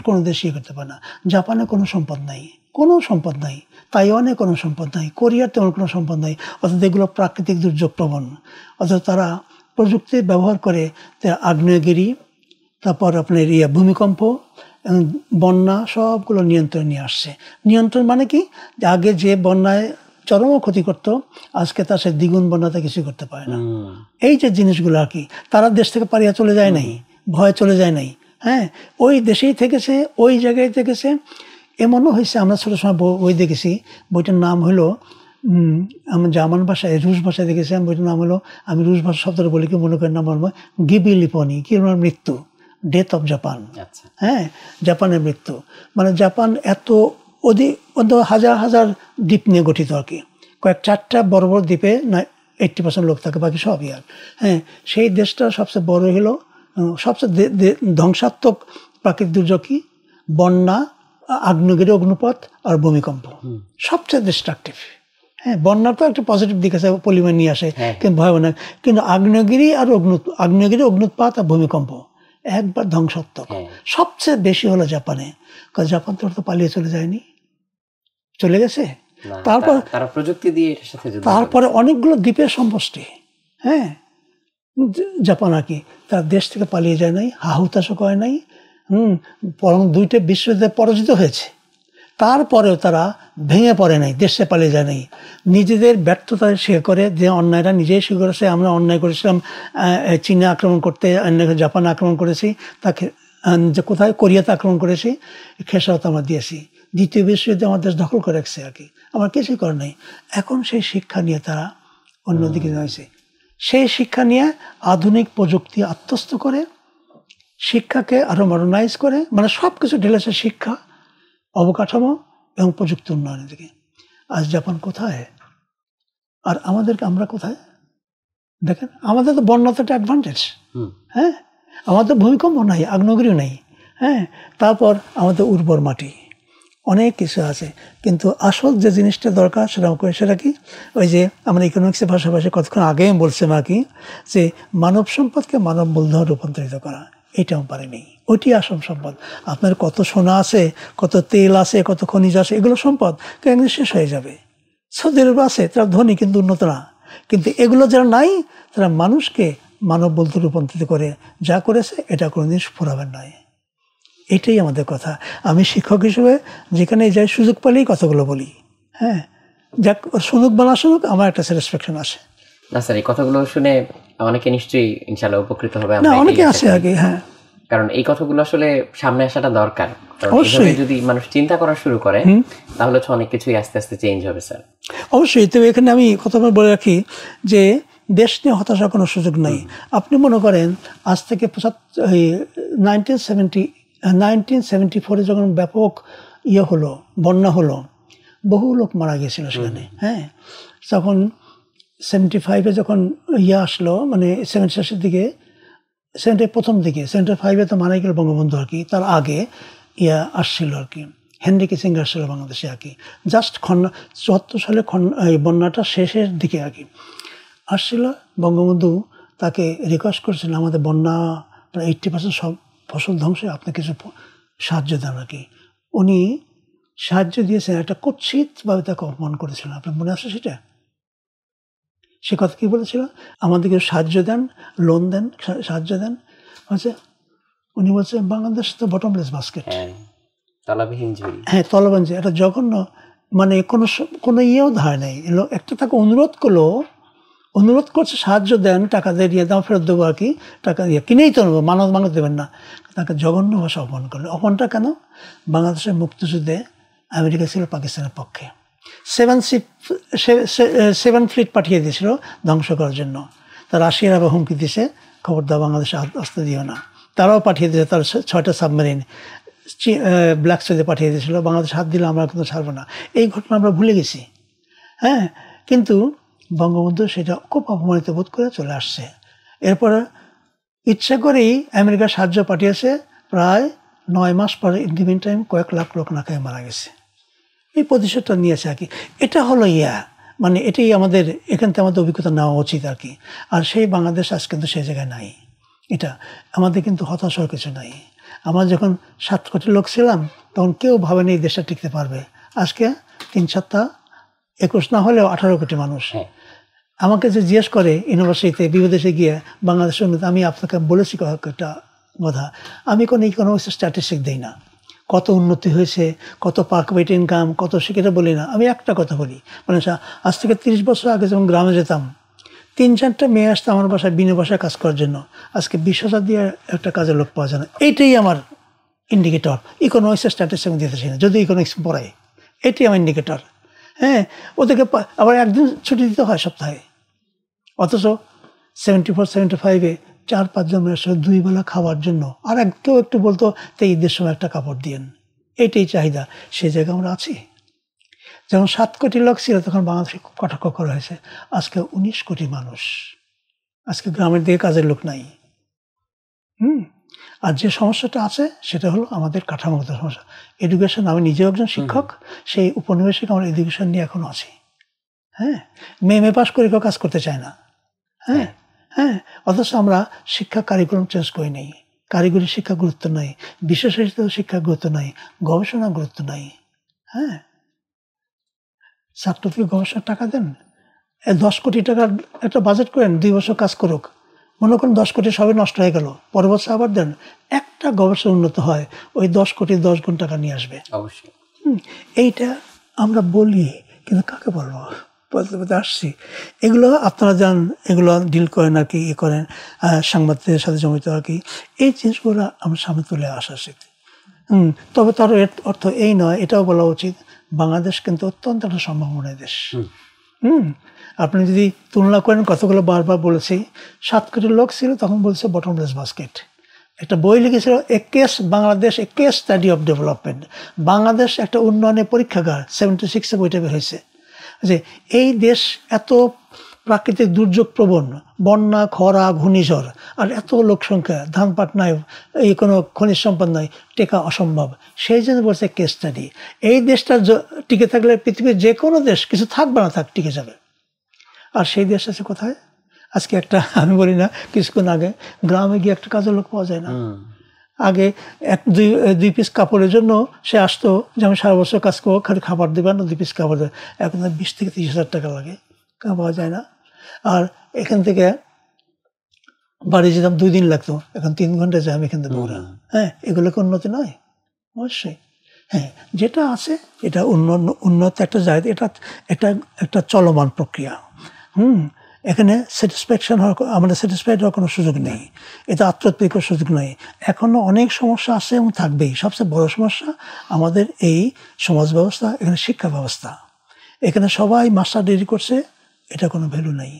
[SPEAKER 1] কোনো দেশ ইয়ে করতে পারে না। জাপানে কোনো সম্পদ নাই, কোনো সম্পদ নাই। তাইওয়ানে কোনো সম্পদ নাই, কোরিয়ার তেমন কোনো সম্পদ নাই। অর্থাৎ এগুলো প্রাকৃতিক দুর্যোগ প্রবণ। অর্থাৎ তারা প্রযুক্তি ব্যবহার করে আগ্নেয়গিরি, তারপর আপনার ভূমিকম্প, বন্যা সবগুলো নিয়ন্ত্রণ নিয়ে আসছে। নিয়ন্ত্রণ মানে কি, আগে যে বন্যায় চরম ক্ষতি করত, আজকে তার সে দ্বিগুণ বন্যাতে কিছু করতে পারে না। এই যে জিনিসগুলো আর কি, তারা দেশ থেকে পালিয়ে চলে যায় নাই, ভয়ে চলে যায় নাই। হ্যাঁ, ওই দেশেই থেকেছে, ওই জায়গায় থেকেছে। এমনও হয়েছে, আমরা ছোটো সময় বই দেখেছি, বইটার নাম হলো আমি জার্মান ভাষায়, রুশ ভাষায় দেখেছিলাম, বইটার নাম হলো, আমি রুশ ভাষা শব্দটা বলি কি মনে করেন, নাম বলবো গিবি লিপনি, কি মৃত্যু, ডেথ অফ জাপান। হ্যাঁ, জাপানের মৃত্যু। মানে জাপান এত হাজার হাজার দ্বীপ নিয়ে গঠিত আর কি, কয়েক 4টা বড় বড় দ্বীপে 80% লোক থাকে, বাকি সব ইয়ার। হ্যাঁ, সেই দেশটা সবচেয়ে বড় হলো, সবচেয়ে ধ্বংসাত্মক প্রাকৃতিক দুর্যোগ কি, বন্যা, আগ্নেয়গিরি অগ্নুপাত আর ভূমিকম্প, সবচেয়ে ডিস্ট্রাকটিভ। হ্যাঁ, বন্যার তো একটা পজিটিভ দিক আছে, পলিমার নিয়ে আসে, কিন্তু ভয়াবহ না। কিন্তু আগ্নেয়গিরি অগ্নুৎপাত আর ভূমিকম্প একবার ধ্বংসাত্মক। সবচেয়ে বেশি হলো জাপানে, কারণ জাপান তো পালিয়ে চলে যায়নি, চলে গেছে। তারপর
[SPEAKER 2] তারা প্রযুক্তি দিয়ে এটার সাথে
[SPEAKER 1] তারপরে অনেকগুলো দ্বীপের সমষ্টি। হ্যাঁ, জাপান আর কি তার দেশ থেকে পালিয়ে যায় নাই, হাহুতাশও করে নাই। বরং 2টা বিশ্বযুদ্ধে পরাজিত হয়েছে, তারপরেও তারা ভেঙে পড়ে নাই, দেশে পালিয়ে যায় নাই। নিজেদের ব্যর্থতা স্বীকার করে, যে অন্যায়টা নিজেই স্বীকার করেছে, আমরা অন্যায় করেছিলাম চীনে আক্রমণ করতে, জাপানে আক্রমণ করেছি, তাকে যে কোথায় কোরিয়াতে আক্রমণ করেছি, খেসারত আমরা দিয়েছি। 2য় বিশ্বযুদ্ধে আমার দেশ দখল করে রাখছে আর কি, আমার কিছুই করে নাই। এখন সেই শিক্ষা নিয়ে তারা অন্যদিকে হয়েছে, সেই শিক্ষা নিয়ে আধুনিক প্রযুক্তি আত্মস্থ করে, শিক্ষাকে আরো মডার্নাইজ করে, মানে সব কিছু ঢেলেছে শিক্ষা, অবকাঠামো এবং প্রযুক্তি উন্নয়নের দিকে। আজ জাপান কোথায় আর আমরা কোথায়? দেখেন, আমাদের তো বন্যাতে একটা অ্যাডভান্টেজ। হ্যাঁ, আমাদের ভূমিকম্প নাই, আগ্নেয়গিরি নাই। হ্যাঁ, তারপর আমাদের উর্বর মাটি, অনেক কিছু আছে। কিন্তু আসল যে জিনিসটা দরকার সেটা কি, ওই যে আমরা ইকোনমিক্সের ভাষাভাষী কতক্ষণ আগে বলছিলাম আর কি, যে মানব সম্পদকে মানব মূলধনে রূপান্তরিত করা, এটাও পারেনি। ওইটি আসল সম্পদ। আপনার কত সোনা আছে, কত তেল আছে, কত খনিজ আছে, এগুলো সম্পদ কেন শেষ হয়ে যাবে। সৌদি আরব আছে, তারা ধনী কিন্তু উন্নত না। কিন্তু এগুলো যারা নাই, তারা মানুষকে মানব বলতে রূপান্তরিত করে যা করেছে, এটা কোনোদিন ফুরাবেন নয়। এটাই আমাদের কথা। আমি শিক্ষক হিসেবে যেখানে যাই, সুযোগ পেলেই কথাগুলো বলি। হ্যাঁ, যাক, শুনুক বা না শুনুক, আমার একটা স্যাটিসফ্যাকশন আসে।
[SPEAKER 2] না স্যার, এই কথাগুলো শুনে অনেকে নিশ্চয়ই ইনশাআল্লাহ উপকৃত হবে।
[SPEAKER 1] না, অনেকে আছে আগে। হ্যাঁ,
[SPEAKER 2] কারণ এই কথাগুলো আসলে সামনে আসাটা দরকার। অবশ্যই যদি মানুষ চিন্তা করা শুরু করে, তাহলে তো অনেক কিছুই আস্তে আস্তে চেঞ্জ হবে স্যার।
[SPEAKER 1] অবশ্যই। তো এখানে আমি কথা বলে রাখি যে দেশ নিয়ে হতাশার কোনো সুযোগ নাই। আপনি মনে করেন আজ থেকে 1974 যখন ব্যাপক হলো, বন্যা হলো, বহু লোক মারা গিয়েছিল সেখানে। হ্যাঁ, তখন 75-এ যখন আসলো, মানে 76-এর দিকে, 70-এর প্রথম দিকে, 75-এ তো মারা গেল বঙ্গবন্ধু আর কি, তার আগে আসছিল আর কি, হেনরি কিসিঞ্জার আসছিল বাংলাদেশে আর কি, জাস্ট 74 সালে বন্যাটা শেষের দিকে আর কি আসছিল। বঙ্গবন্ধু তাকে রিকোয়েস্ট করেছিলেন, আমাদের বন্যা প্রায় 80% সব ফসল ধ্বংস, আপনি কিছু সাহায্য দেন আর কি। উনি সাহায্য দিয়েছেন, একটা কুৎসিতভাবে তাকে অপমান করেছিলেন। আপনার মনে আছে সেটা? সে কথা কি বলেছিল, আমাদেরকে সাহায্য দেন, লোন দেন, সাহায্য দেন। উনি বলছে, বাংলাদেশ তো বটমলেস বাস্কেট,
[SPEAKER 2] তলাবিহীন ঝুড়ি।
[SPEAKER 1] হ্যাঁ, তলাবিহীন, এটা জঘন্য, মানে কোনো ইয়েও ধার নেই। একটা তাকে অনুরোধ করছে, সাহায্য দেন, টাকা দিয়ে দাও, ফেরত দেবো আর কি, টাকা দিয়ে কিনেই তো নেবো, মানুষ দেবেন না। তাকে জঘন্য ভাষা অপমান করলো। অপমানটা কেন? বাংলাদেশের মুক্তিযুদ্ধে আমেরিকা ছিল পাকিস্তানের পক্ষে, 7 ফ্লিট পাঠিয়ে দিয়েছিল ধ্বংস করার জন্য। তা রাশিয়ার আবার হুমকি দিয়েছে, খবরদার বাংলাদেশে আসতে দিও না। তারাও পাঠিয়ে দিয়েছে, তার 6টা সাবমেরিন ব্ল্যাক সিতে পাঠিয়ে দিয়েছিল। বাংলাদেশ হাত দিলে আমরা কিন্তু ছাড়বো না। এই ঘটনা আমরা ভুলে গেছি। হ্যাঁ, কিন্তু বঙ্গবন্ধু সেটা খুব অপমানিত বোধ করে চলে আসছে। এরপরে ইচ্ছা করেই আমেরিকা সাহায্য পাঠিয়েছে, প্রায় 9 মাস পরে ইন দি মিন টাইম কয়েক লাখ লোক না খেয়ে মারা গেছে। এই প্রতিশোধটা নিয়েছে আর কি। এটা হলো মানে এটাই আমাদের এখান থেকে আমাদের অভিজ্ঞতা নেওয়া উচিত আর কি। আর সেই বাংলাদেশ আজ কিন্তু সেই জায়গায় নাই। এটা আমাদের কিন্তু হতাশার কিছু নাই। আমরা যখন 7 কোটি লোক ছিলাম তখন কেউ ভাবেনি এই দেশটা টিকতে পারবে। আজকে 3-7 21 না হলেও 18 কোটি মানুষ। আমাকে যে জিজ্ঞেস করে ইউনিভার্সিটিতে বিদেশে গিয়ে বাংলাদেশের উন্নতি, আমি আপনাকে বলেছি একটা কথা, আমি কোনো ইকোনমিক্স স্ট্যাটিস্টিক দিই না। কত উন্নতি হয়েছে, কত পার ক্যাপিটা ইনকাম, কত সেটা বলি না। আমি একটা কথা বলি, মানে আজ থেকে 30 বছর আগে যখন গ্রামে যেতাম 3-4টা মেয়ে আসতো আমার বাসায় বিনা বাসায় কাজ করার জন্য। আজকে 20,000 দিয়ে একটা কাজের লোক পাওয়া যায় না। এইটাই আমার ইন্ডিকেটর। ইকোনমিক্স স্ট্যাটিস্টিক দিতেছি না, যদি ইকোনমিক্স পড়াই, এটাই আমার ইন্ডিকেটর। হ্যাঁ, ওদেরকে আবার একদিন ছুটি দিতে হয় সপ্তাহে, অথচ 74-75-এ 4-5 জন আসলে 2 বেলা খাওয়ার জন্য। আর কেউ একটু বলতো তো ঈদের সময় একটা কাপড় দিয়েন, এইটাই চাহিদা। সেই জায়গায় আমরা আছি। যখন 7 কোটি লোক ছিল তখন বাংলাদেশে কটাক্ষ করা হয়েছে। আজকে 19 কোটি মানুষ, আজকে গ্রামের দিকে কাজের লোক নাই। আর যে সমস্যাটা আছে সেটা হলো আমাদের কাঠামোগত সমস্যা, এডুকেশন। আমি নিজেও একজন শিক্ষক, সেই উপনিবেশিক আমার এডুকেশন নিয়ে এখনো আছি। হ্যাঁ, মেয়ে পাস করে কেউ কাজ করতে চায় না। হ্যাঁ হ্যাঁ, অথচ আমরা শিক্ষা কারিকুলাম চেঞ্জ করি নাই। কারিগরি শিক্ষা গুরুত্ব নাই, বিশেষায়িত শিক্ষা গুরুত্ব নাই, গবেষণা গুরুত্ব নাই। হ্যাঁ, ছাত্রকে গবেষণার টাকা দেন, 10 কোটি টাকার একটা বাজেট করেন, 2 বছর কাজ করুক। মনে করেন 10 কোটি সবই নষ্ট হয়ে গেল, পরের বছর আবার দেন, একটা গবেষণা উন্নত হয়, ওই 10 কোটি 10 গুণ টাকা নিয়ে আসবে।
[SPEAKER 2] অবশ্যই।
[SPEAKER 1] এইটা আমরা বলি, কিন্তু কাকে বলবো, বলতে বলতে আসছি। এগুলো আপনারা যান, এগুলো ডিল করেন আর কি, করেন সাংবাদিকদের সাথে জমিত আর কি। এই জিনিসগুলো আমার সামনে তুলে আসা উচিত। তবে তার অর্থ এই নয়, এটাও বলা উচিত বাংলাদেশ কিন্তু অত্যন্ত একটা সম্ভাবনার দেশ। আপনি যদি তুলনা করেন, কতগুলো বারবার বলেছি, 7 কোটি লোক ছিল তখন বলছে বটমলেস বাস্কেট। একটা বই লিখেছিল Bangladesh a case study of development. Bangladesh একটা উন্নয়নের পরীক্ষাগার, 76-এ বইটা বের হয়েছে যে এই দেশ এত প্রাকৃতিক দুর্যোগ প্রবণ, বন্যা, খরা, ঘূর্ণিঝড়, আর এত লোক সংখ্যা, ধান পাট নাই, এই কোনো খনিজ সম্পদ নাই, টেকা অসম্ভব। সেই জন্য বলছে কেস স্টাডি। এই দেশটা টিকে থাকলে পৃথিবীর যে কোনো দেশ, কিছু থাকবে না থাক, টিকে যাবে। আর সেই দেশ আছে কোথায়? আজকে একটা, আমি বলি না, কিছুক্ষণ আগে গ্রামে গিয়ে একটা কাজের লোক পাওয়া যায় না। আগে 1-2 পিস কাপড়ের জন্য সে আসতো যে আমি সারা বছর কাজ করবো, খালি খাবার দেবেন, 2 পিস কাপড় দেবেন। এখন 20 থেকে 30,000 টাকা লাগে, পাওয়া যায় না। আর এখান থেকে বাড়ি যেতাম 2 দিন লাগতো, এখন 3 ঘন্টা যাই আমি এখান থেকে দৌড়া। হ্যাঁ, এগুলো কি উন্নতি নয়? অবশ্যই। হ্যাঁ, যেটা আছে এটা উন্নত একটা জায়গা, এটা একটা চলমান প্রক্রিয়া। এখানে স্যাটিসফ্যাকশন হওয়ার, আমাদের স্যাটিসফাইড হওয়ার কোনো সুযোগ নেই, এটা আত্মতৃপ্তির সুযোগ নেই। এখনও অনেক সমস্যা আছে এবং থাকবেই। সবচেয়ে বড় সমস্যা আমাদের এই সমাজ ব্যবস্থা, এখানে শিক্ষা ব্যবস্থা। এখানে সবাই মাস্টার ডিগ্রি করছে, এটা কোনো ভ্যালু নেই।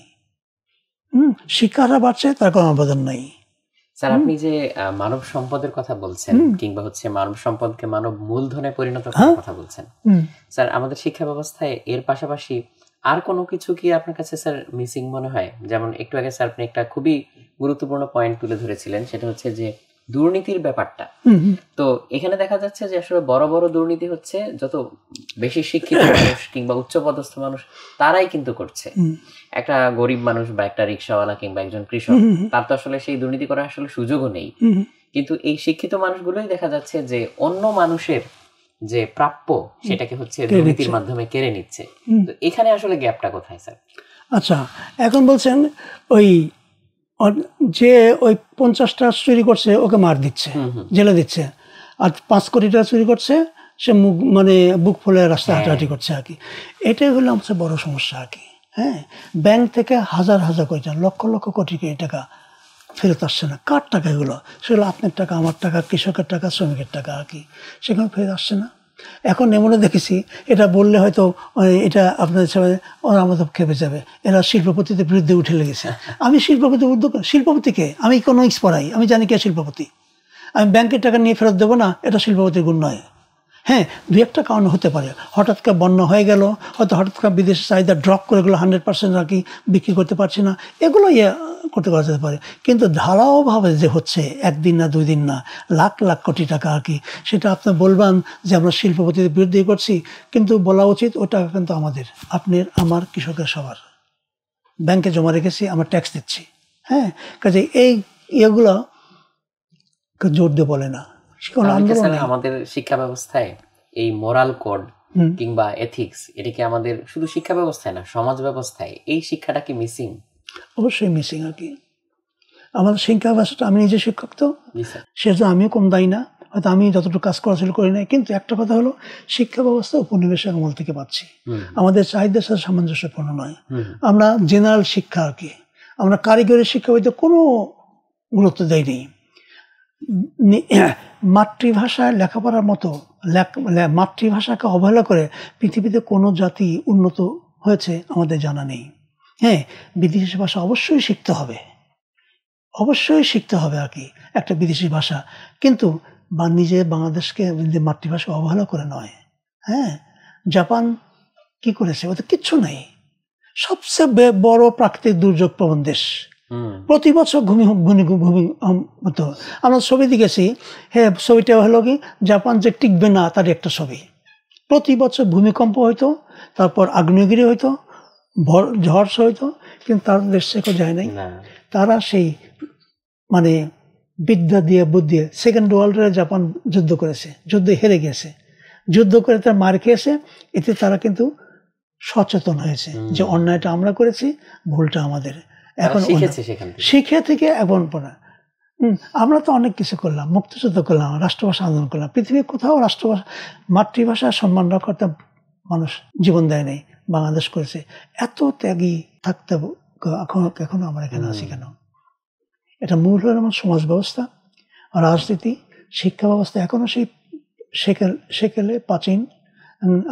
[SPEAKER 1] শিক্ষাটা বাড়ছে, তার কোনো অবদান নাই।
[SPEAKER 2] স্যার, আপনি যে মানব সম্পদের কথা বলছেন, কিংবা মানব সম্পদকে মানব মূলধনে পরিণত করার কথা বলছেন, স্যার আমাদের শিক্ষা ব্যবস্থায় এর পাশাপাশি আর কোনো কিছু কি আপনার কাছে স্যার মিসিং মনে হয়? যেমন একটু আগে স্যার আপনি একটা খুবই গুরুত্বপূর্ণ পয়েন্ট তুলে ধরেছিলেন, সেটা হচ্ছে যে দুর্নীতির ব্যাপারটা। তো এখানে দেখা যাচ্ছে যে আসলে বড় বড় দুর্নীতি হচ্ছে যত বেশি শিক্ষিত মানুষ কিংবা উচ্চপদস্থ মানুষ তারাই কিন্তু করছে। একটা গরিব মানুষ বা একটা রিক্সাওয়ালা কিংবা একজন কৃষক, তার তো আসলে সেই দুর্নীতি করার আসলে সুযোগও নেই। কিন্তু এই শিক্ষিত মানুষগুলোই দেখা যাচ্ছে যে অন্য মানুষের যে প্রাপ্য সেটাকে দুর্নীতির মাধ্যমে কেড়ে নিচ্ছে। তো এখানে আসলে গ্যাপটা কোথায় স্যার?
[SPEAKER 1] আচ্ছা, এখন বলছেন ওই যে ওই 50টা চুরি করছে ওকে মার দিচ্ছে, জেলে দিচ্ছে, আর 5 কোটি টাকা চুরি করছে সে বুক ফুলে রাস্তা হাঁটাহাঁটি করছে আর কি। এটাই হলো আমাদের বড় সমস্যা আর কি। হ্যাঁ, ব্যাংক থেকে হাজার হাজার কোটি টাকা, লক্ষ লক্ষ কোটি টাকা ফেরত আসছে না। কার টাকা এগুলো? সেগুলো আপনার টাকা, আমার টাকা, কৃষকের টাকা, শ্রমিকের টাকা আর কি, সেখানে ফেরত আসছে না। এখন এমনও দেখেছি, এটা বললে হয়তো এটা আপনাদের সবাই ওরা আমাদের খেপে যাবে, এরা শিল্পপতিদের বিরুদ্ধে উঠে লেগেছে। আমি শিল্পপতিকে আমি ইকোনমিক্স পড়াই, আমি জানি কে শিল্পপতি। আমি ব্যাংকের টাকা নিয়ে ফেরত দেবো না, এটা শিল্পপতির গুণ নয়। হ্যাঁ, দুই একটা কারণ হতে পারে, হঠাৎ করে বন্যা হয়ে গেল, হয়তো হঠাৎ করে বিদেশি চাহিদা ড্রপ করে গেলো, 100% আর কি বিক্রি করতে পারছি না, এগুলো করতে করা যেতে পারে। কিন্তু ধারাওভাবে যে হচ্ছে, একদিন না 2 দিন না, লাখ লাখ কোটি টাকা আর কি, সেটা আপনি বলবেন যে আমরা শিল্পপতিদের বিরুদ্ধে করছি, কিন্তু বলা উচিত ওই টাকা কিন্তু আমাদের, আপনার, আমার, কৃষকের, সবার ব্যাংকে জমা রেখেছি, আমরা ট্যাক্স দিচ্ছি। হ্যাঁ, কাজে এই ইয়েগুলো জোর দিয়ে বলে না।
[SPEAKER 2] আমাদের শিক্ষা ব্যবস্থায় এই মোরাল কোড কিংবা এথিক্স, এটা কি আমাদের শুধু শিক্ষা ব্যবস্থায় না, সমাজ ব্যবস্থায় এই শিক্ষাটা কি মিসিং?
[SPEAKER 1] অবশ্যই মিসিং আর কি। আমাদের শিক্ষা ব্যবস্থাটা, আমি নিজে শিক্ষক, তো সেজন্য আমিও কম দায়ী না, হয়তো আমি যতটুকু কাজ করা ছিল করি নাই। কিন্তু একটা কথা হলো, শিক্ষা ব্যবস্থা উপনিবেশের আমল থেকে পাচ্ছি, আমাদের চাহিদার সাথে সামঞ্জস্যপূর্ণ নয়। আমরা জেনারেল শিক্ষা আর কি, আমরা কারিগরি শিক্ষা হইতে কোনো গুরুত্ব দেয়নি। মাতৃভাষায় লেখাপড়ার মতো, মাতৃভাষাকে অবহেলা করে পৃথিবীতে কোনো জাতি উন্নত হয়েছে আমাদের জানা নেই। হ্যাঁ, বিদেশি ভাষা অবশ্যই শিখতে হবে, অবশ্যই শিখতে হবে আর কি, একটা বিদেশি ভাষা, কিন্তু নিজে বাংলাদেশকে মাতৃভাষা অবহেলা করে নয়। হ্যাঁ, জাপান কি করেছে, ওদের কিচ্ছু নেই, সবচেয়ে বড় প্রাকৃতিক দুর্যোগ প্রবণ দেশ, প্রতি বছর ভূমিকম্প। আমরা ছবি দেখেছি, হ্যাঁ, ছবিটা হলো কি, জাপান যে টিকবে না তার একটা ছবি। প্রতি বছর ভূমিকম্প হইতো, তারপর আগ্নেয়গিরি হইতো, ঝড় হইতো, কিন্তু তার দেশ থেকে যায় নাই। তারা সেই বিদ্যা দিয়ে, বুদ্ধি, সেকেন্ড ওয়ার্ল্ডে জাপান যুদ্ধ করেছে, যুদ্ধে হেরে গেছে, যুদ্ধ করে তারা মার খেয়েছে। এতে তারা কিন্তু সচেতন হয়েছে যে অন্যায়টা আমরা করেছি, ভুলটা আমাদের। এখন শিখে থেকে এখন পড়া, আমরা তো অনেক কিছু করলাম, মুক্তিযুদ্ধ করলাম, রাষ্ট্রভাষা আন্দোলন করলাম, পৃথিবীর কোথাও রাষ্ট্রভাষা, মাতৃভাষা সম্মান রক্ষা মানুষ জীবন দেয় নাই, বাংলাদেশ করেছে। এত ত্যাগী থাকতে এখনো আমরা এখানে আছি কেন? এটা মূল হল আমার সমাজ ব্যবস্থা, রাজনীতি, শিক্ষা ব্যবস্থা এখনো সেই সেকেলে প্রাচীন।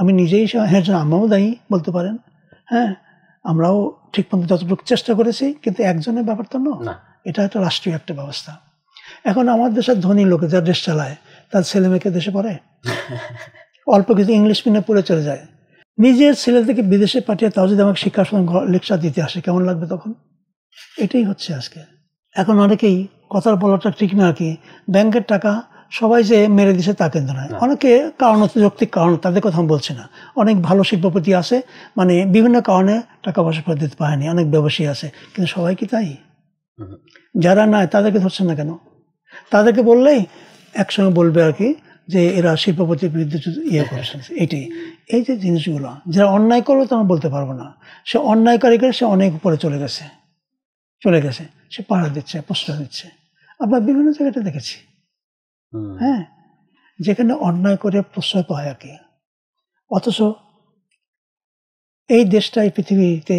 [SPEAKER 1] আমি নিজেই, হ্যাঁ, আমরাও দায়ী বলতে পারেন। হ্যাঁ, আমরাও ঠিক মতো যতটুকু চেষ্টা করেছি, কিন্তু একজনের ব্যাপার তো না, এটা একটা রাষ্ট্রীয় একটা ব্যবস্থা। এখন আমার দেশের ধনী লোকে যারা দেশ চালায়, তার ছেলে মেয়েকে দেশে পড়ে, অল্প কিছু ইংলিশ মিডিয়ামে পড়ে চলে যায়, নিজের ছেলে থেকে বিদেশে পাঠিয়ে তাও যদি আমাকে শিক্ষার সময় লেকচার দিতে আসে, কেমন লাগবে তখন? এটাই হচ্ছে আজকে। এখন অনেকেই কথার বলাটা ঠিক না কি, ব্যাংকের টাকা সবাই যে মেরে দিছে তা কিন্তু নয়, অনেকে কারণ, যৌক্তিক কারণ, তাদের কথা আমি বলছি না। অনেক ভালো শিল্পপতি আছে, বিভিন্ন কারণে টাকা পয়সা ফেরত দিতে পারেনি, অনেক ব্যবসায়ী আছে, কিন্তু সবাই কি তাই? যারা নাই তাদেরকে ধরছেন না কেন? তাদেরকে বললেই একসঙ্গে বলবে আর কি যে এরা শিল্পপতির বিরুদ্ধে করেছেন। এটাই, এই যে জিনিসগুলো, যারা অন্যায় করলো তা আমরা বলতে পারবো না। সে অন্যায়কারী করে সে অনেক উপরে চলে গেছে, সে পাহারা দিচ্ছে, প্রশ্রয় দিচ্ছে। আমরা বিভিন্ন জায়গাটা দেখেছি, হ্যাঁ, যেখানে অন্যায় করে প্রশ্রয় পায় আর কি। অথচ এই দেশটা, এই পৃথিবীতে